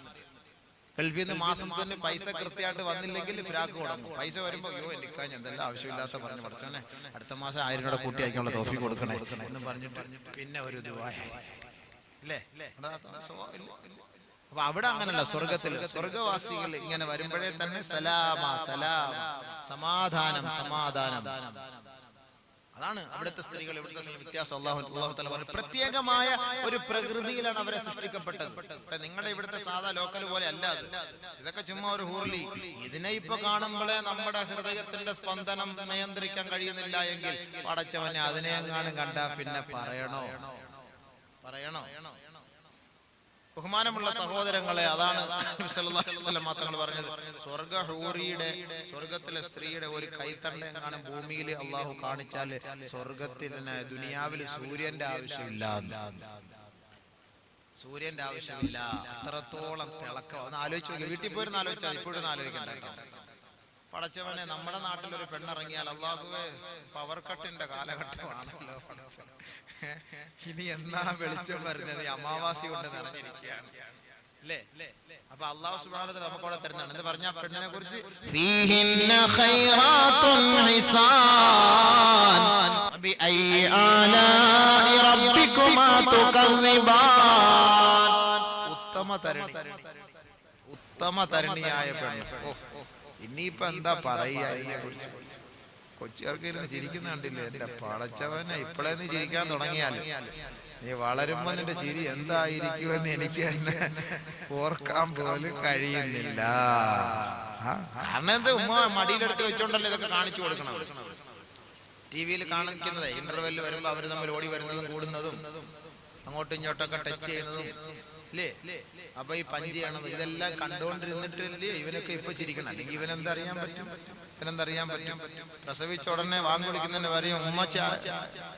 ഗൾഫിൽ നിന്ന് മാസം തന്നെ പൈസ കൃത്യമായിട്ട് വന്നില്ലെങ്കിൽ ഫിരാക്ക് കൊടുക്കും. പൈസ വരുമ്പോ അയ്യോ എനിക്ക് എന്തെല്ലാം ആവശ്യമില്ലാത്ത പറഞ്ഞു പഠിച്ചോനെ അടുത്ത മാസം 1000 രൂപ കൂട്ടി അയക്കാനുള്ള തോഫി കൊടുക്കണേ എന്ന് പറഞ്ഞിട്ട് പിന്നെ ഒരു അല്ലേ. അപ്പൊ അവിടെ അങ്ങനല്ല. സ്വർഗവാസികൾ ഇങ്ങനെ വരുമ്പോഴേ തന്നെ സലാമ സലാം, സമാധാനം സമാധാനം. അതാണ് അവിടുത്തെ സ്ത്രീകൾ ഇവിടുത്തെ വ്യത്യാസം. അല്ലാഹു തആല പറഞ്ഞു പ്രത്യേകമായ ഒരു പ്രകൃതിയിലാണ് അവരെ സൃഷ്ടിക്കപ്പെട്ടത്. നിങ്ങളുടെ ഇവിടുത്തെ സാധാ ലോക്കൽ പോലെ അല്ല അത്. ഇതൊക്കെ ചുമ്മാ ഒരു ഹൂർലി. ഇതിനെ ഇപ്പൊ കാണുമ്പോഴേ നമ്മുടെ ഹൃദയത്തിന്റെ സ്പന്ദനം നിയന്ത്രിക്കാൻ കഴിയുന്നില്ല എങ്കിൽ പടച്ചവനെ അതിനെ എങ്ങാനും കണ്ടാ പിന്നെ പറയണോ? ബഹുമാനമുള്ള സഹോദരങ്ങളെ, അതാണ് തങ്ങൾ പറഞ്ഞത്. സ്വർഗത്തിലെ സ്ത്രീയുടെ ഒരു കൈത്തണ്ട എങ്ങാനും ഭൂമിയിൽ അള്ളാഹു കാണിച്ചാല് സ്വർഗത്തിന് ദുനിയാവിൽ സൂര്യന്റെ ആവശ്യമില്ല. അത്രത്തോളം തിളക്കം. ഒന്ന് ആലോചിച്ച് നോക്കി, വീട്ടിൽ പോയിരുന്ന് ആലോചിച്ചാൽ ഇപ്പോഴൊന്നും ആലോചിക്കണ്ട കേട്ടോ. പടച്ചവനെ, നമ്മുടെ നാട്ടിലൊരു പെണ്ണിറങ്ങിയാൽ അള്ളാഹുവേ പവർ കട്ടിന്റെ കാലഘട്ടമാണല്ലോ. ഇനി എന്നാ വെളിച്ചം വരുന്നത്? അമാവാസി കൊണ്ട് നിറഞ്ഞിരിക്കുകയാണ് അല്ലേ? അപ്പൊ അള്ളാഹു സുബ്ഹാനഹു വ തആല നമുക്കവിടെ തരുന്നതാണ്. എന്ന് പറഞ്ഞ പെണ്ണിനെ കുറിച്ച് ഫീഹിന്ന ഖൈറാത്തുൻ ഹിസാൻ ബിഅയി ആലാഇ റബ്ബികുമാ തുകദ്ദിബാൻ. ഉത്തമ തരണിയായ പെണ്ണ്. ഇനിയിപ്പൊ എന്താ പറയാ ഇതിനെ കുറിച്ച്? കൊച്ചിയാർക്ക് ഇരുന്ന് ചിരിക്കുന്ന കണ്ടില്ലേ? എന്റെ പടച്ചവനെ, ഇപ്പോഴേ നീ ചിരിക്കാൻ തുടങ്ങിയാൽ നീ വളരുമ്പോ നിന്റെ ചിരി എന്തായിരിക്കുമെന്ന് എനിക്ക് തന്നെ ഓർക്കാൻ പോലും കഴിയുന്നില്ല. കാരണം എന്ത്, ഉമ്മ മടിയിലെടുത്ത് വെച്ചോണ്ടല്ലേ ഇതൊക്കെ കാണിച്ചു കൊടുക്കണം. ടിവിയിൽ കാണിക്കുന്നത് ഇന്റർവെല്ല് വരുമ്പോ അവര് തമ്മിൽ ഓടി വരുന്നതും കൂടുന്നതും അങ്ങോട്ടും ഇങ്ങോട്ടൊക്കെ ടച്ച് ചെയ്യുന്നതും അല്ലേ? അപ്പൊ ഈ പഞ്ച് ചെയ്യണത് ഇതെല്ലാം കണ്ടുകൊണ്ടിരുന്നിട്ടില്ലേ ഇവനൊക്കെ ഇപ്പൊ ചിരിക്കണം. അല്ലെങ്കിൽ ഇവനെന്തറിയാൻ പറ്റും? പ്രസവിച്ച ഉടനെ വാങ്ങി വിളിക്കുന്നതിന് പറയും ഉമ്മ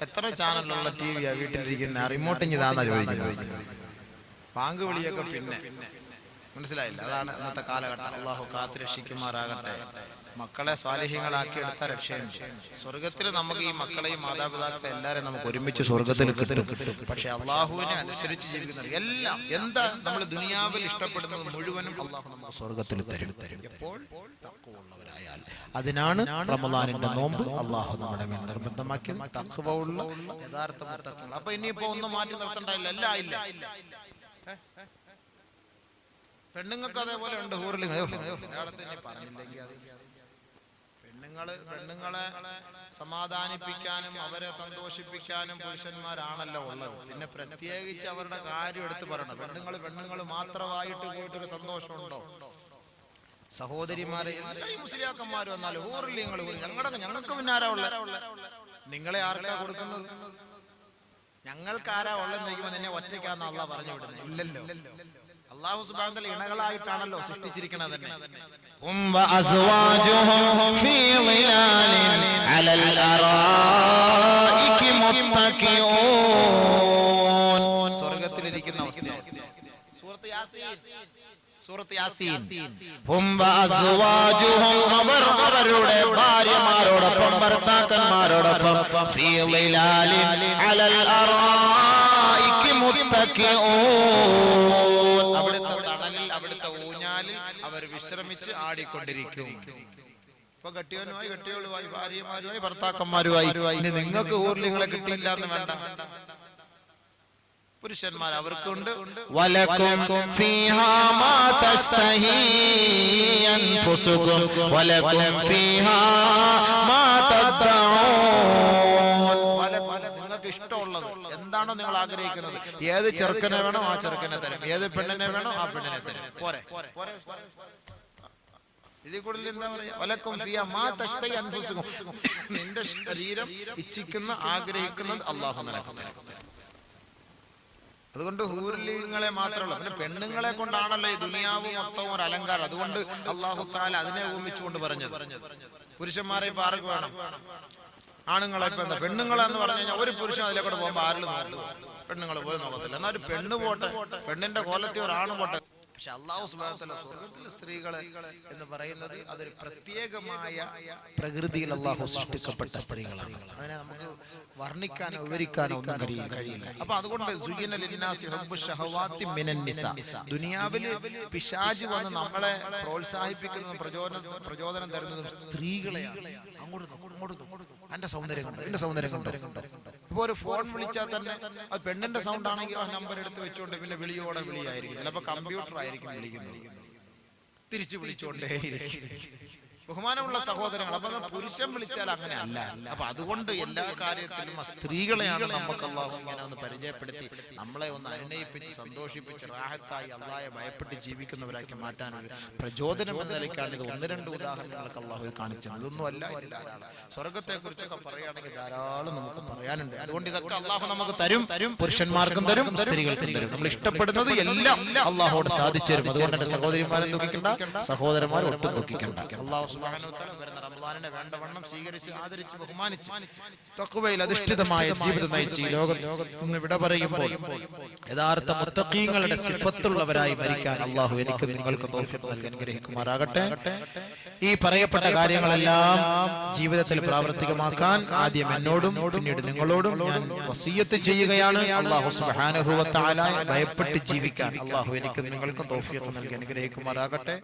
എത്ര ചാനലുള്ള ടിവിയാ വീട്ടിലിരിക്കുന്ന, റിമോട്ടിങ് ഇതാന്നാ ചോദിക്കുന്നത്. വാങ്ങ് വിളിയൊക്കെ പിന്നെ മനസ്സിലായില്ല. അതാണ് ഇന്നത്തെ കാലഘട്ടം. അള്ളാഹു കാത്തുരക്ഷിക്കുമാറാകട്ടെ. മക്കളെ സ്വാലിഹ്യങ്ങളാക്കി എടുത്ത രക്ഷയുണ്ട്. സ്വർഗത്തിൽ നമുക്ക് ഈ മക്കളെയും മാതാപിതാക്കളെ എല്ലാവരും നമുക്ക് ഒരുമിച്ച് സ്വർഗത്തിൽ കിട്ടും. പക്ഷെ അള്ളാഹുവിനെ അനുസരിച്ച് ജീവിക്കുന്ന എല്ലാം എന്താ നമ്മൾ ദുനിയാവിൽ ഇഷ്ടപ്പെടുന്നത് മുഴുവനും അള്ളാഹു നമുക്ക് സ്വർഗത്തിൽ തരും. എപ്പോൾ തഖ്വയുള്ളവരായാൽ. അതിനാണ് റമളാനിന്റെ നോമ്പ് അള്ളാഹു നമ്മുടെ മേൽ നിർബന്ധമാക്കിയത്. തഖ്വയുള്ള യഥാർത്ഥ മുത്തഖീങ്ങൾ. അപ്പൊ ഇനിയിപ്പോ ഒന്നും മാറ്റി നിർത്തണ്ടായില്ല, എല്ലാം ഇല്ല. പെണ്ണുങ്ങൾക്ക് അതേപോലെ ഉണ്ട് ഹൂറിലിങ്ങൾ. പറഞ്ഞില്ലെങ്കിൽ അത് പെണ്ണുങ്ങളെ സമാധാനിപ്പിക്കാനും അവരെ സന്തോഷിപ്പിക്കാനും പുരുഷന്മാരാണല്ലോ ഉള്ളത്. പിന്നെ പ്രത്യേകിച്ച് അവരുടെ കാര്യം എടുത്ത് പറയണം. പെണ്ണുങ്ങൾ മാത്രമായിട്ട് പോയിട്ടൊരു സന്തോഷമുണ്ടോ? സഹോദരിമാരെ മുസ്ലിയാക്കന്മാര് വന്നാലും ഹൂറിലിങ്ങൾ ഞങ്ങൾക്ക് പിന്നെ ആരാ ഉള്ള? നിങ്ങളെ ആർക്കാ കൊടുക്കുന്നത്? ഞങ്ങൾക്ക് ആരാ ഉള്ളെന്ന് ചോദിക്കുമ്പോ നിന്നെ ഒറ്റയ്ക്കാന്ന് അള്ളാഹ് പറഞ്ഞു വിടുന്നത്. ഇല്ലല്ലോ. അല്ലാഹു സുബ്ഹാനഹു വ തആല ഇണകളായിട്ടാണല്ലോ സൃഷ്ടിച്ചിരിക്കുന്നത് തന്നെ. സ്വർഗ്ഗത്തിലിരിക്കുന്ന സൂറത്ത് യാസീൻ. അവരുടെ ഭാര്യമാരോടൊപ്പം ഭർത്താക്കന്മാരോടൊപ്പം അവിടുത്തെ തണലിൽ അവിടുത്തെ ഊഞ്ഞാലിൽ അവർ വിശ്രമിച്ച് ആടിക്കൊണ്ടിരിക്കും. ഇപ്പൊ കെട്ടിയോളുമായി ഭാര്യമാരുമായി ഭർത്താക്കന്മാരുമായി. ഇനി നിങ്ങൾക്ക് ഊർലിങ്ങളെ കിട്ടിയില്ല എന്ന് വേണ്ട. പുരുഷന്മാർ അവർക്കുണ്ട്. വലക്കും ഫീഹാ മാ തസ്തഹീ അൻഫുസുകും വലക്കും ഫീഹാ മാ തദ്ദഊൻ. എന്താണോ നിങ്ങൾ ആഗ്രഹിക്കുന്നത്, ഏത് ചെറുക്കനെ വേണോ ആ ചെറുക്കനെ തരും, ഏത് പെണ്ണിനെ വേണോ ആ പെണ്ണിനെ തരും. പോരെ? ഇതിൽ കൂടുതൽ എന്താ പറയാ? വലക്കും ഫിയാ മാ തശ്തഹി അൻഫുസുകും. നിന്റെ ശരീരം ഇച്ഛിക്കുന്ന ആഗ്രഹിക്കുന്നത് അല്ലാഹു നിനക്ക് തരും. അതുകൊണ്ട് ഹൂർലിങ്ങളെ മാത്രമല്ല, പിന്നെ പെണ്ണുങ്ങളെ കൊണ്ടാണല്ലോ ഈ ദുനിയാവ് മൊത്തം ഒരു അലങ്കാരം. അതുകൊണ്ട് അല്ലാഹു തആല അതിനെ ഉപമിച്ചുകൊണ്ട് പറഞ്ഞത്. പുരുഷന്മാരെ ഇപ്പൊ ആർക്ക് വേണം? ആണുങ്ങളെ ഇപ്പൊ എന്താ? പെണ്ണുങ്ങളെന്ന് പറഞ്ഞു കഴിഞ്ഞാൽ ഒരു പുരുഷൻ അതിലേക്കൂടെ പോകുമ്പോ ആരിലും നോക്കും, പെണ്ണുങ്ങൾ പോലും നോക്കത്തില്ല. എന്നാൽ ഒരു പെണ്ണ് പോട്ടെ, പെണ്ണിന്റെ കോലത്തിൽ ഒരാണ് പോട്ടെ. പക്ഷെ അല്ലാഹു സുബ്ഹാനഹു വ തആല സ്വർഗ്ഗത്തിലെ സ്ത്രീകളെ എന്ന് പറയുന്നത് അതൊരു പ്രത്യേകമായ പ്രകൃതിയിൽ അല്ലാഹു സൃഷ്ടിക്കപ്പെട്ട സ്ത്രീകളാണ്. അതിനെ നമുക്ക് വർണ്ണിക്കാനോ വിവരിക്കാനോ ഒന്നും കഴിയില്ല. അപ്പൊ അതുകൊണ്ട് സുയ്യിന ലിന്നാസി ഹുബ്ബു ശഹവാത്തി മിനൻ നിസാ, ദുനിയാവിൽ പിശാച് വന്ന് നമ്മളെ പ്രോത്സാഹിപ്പിക്കുന്നതും പ്രചോദനം തരുന്നതും സ്ത്രീകളെയാണ്. അങ്ങോട്ട് എന്റെ സൗന്ദര്യം കണ്ടോ. ഇപ്പൊ ഒരു ഫോൺ വിളിച്ചാൽ തന്നെ അത് പെണ്ണിന്റെ സൗണ്ട് ആണെങ്കിൽ ആ നമ്പർ എടുത്ത് വെച്ചോണ്ട് പിന്നെ വിളിയോടെ വിളിയായിരിക്കും. ചിലപ്പോ കമ്പ്യൂട്ടർ ആയിരിക്കും വിളിക്കുന്നത്, തിരിച്ചു വിളിച്ചോണ്ടേയിരിക്കും. ബഹുമാനമുള്ള സഹോദരങ്ങൾ, അപ്പൊ പുരുഷൻ വിളിച്ചാൽ അങ്ങനെ അല്ല. അപ്പൊ അതുകൊണ്ട് എല്ലാ കാര്യത്തിലും സ്ത്രീകളെയാണ് നമുക്ക് അല്ലാഹു ഇങ്ങനെ ഒന്ന് പരിചയപ്പെടുത്തി നമ്മളെ ഒന്ന് അനുനയിപ്പിച്ച് സന്തോഷിപ്പിച്ച് റാഹത്തായി അല്ലാഹയെ ഭയപ്പെട്ട് ജീവിക്കുന്നവരാക്കി മാറ്റാൻ ഒരു പ്രചോദനം എന്ന നിലയ്ക്കാണ് ഇത്. ഒന്ന് രണ്ട് ഉദാഹരണങ്ങളൊക്കെ അല്ലാഹു കാണിച്ചത്. ഇതൊന്നും അല്ല, സ്വർഗത്തെ കുറിച്ചൊക്കെ പറയുകയാണെങ്കിൽ ധാരാളം നമുക്ക് പറയാനുണ്ട്. അതുകൊണ്ട് ഇതൊക്കെ അല്ലാഹു നമുക്ക് തരും, പുരുഷന്മാർക്കും തരും, സ്ത്രീകൾക്കും തരും. നമ്മൾ ഇഷ്ടപ്പെടുന്നത് എല്ലാം അല്ലാഹുവോട് സാധിച്ചു തരും. അതുകൊണ്ട് എന്റെ സഹോദരിമാരെ ദുഃഖിക്കണ്ട, സഹോദരന്മാരെ ഒട്ടും ദുഃഖിക്കണ്ട. അല്ലാഹു സുബ്ഹാനഹു വ തആല വരുന്ന റമളാനിനെ വേണ്ടവണ്ണം സ്വീകരിച്ച് ആദരിച്ച് ബഹുമാനിച്ച് തഖ്വയിൽ അധിഷ്ഠിതമായ ജീവിതം നയിച്ച് ഈ ലോകത്ത് നിന്ന് വിട പറയുമ്പോൾ യഥാർത്ഥ മുത്തഖീങ്ങളുടെ സിഫത്തുള്ളവരായി മരിക്കാൻ അല്ലാഹു എനിക്ക് നിങ്ങൾക്ക് തൗഫീഖ് നൽകി അനുഗ്രഹിക്കുമാറാകട്ടെ. ഈ പറയപ്പെട്ട കാര്യങ്ങളെല്ലാം ജീവിതത്തിൽ പ്രാവർത്തികമാക്കാൻ ആദ്യം എന്നോടും പിന്നീട് നിങ്ങളോടും ഞാൻ വസിയ്യത്ത് ചെയ്യുകയാണ്. അല്ലാഹു സുബ്ഹാനഹു വ തആല ഭയപ്പെട്ട് ജീവിക്കാൻ അല്ലാഹു എനിക്ക് നിങ്ങൾക്ക് തൗഫീഖ് നൽകി അനുഗ്രഹിക്കുമാറാകട്ടെ.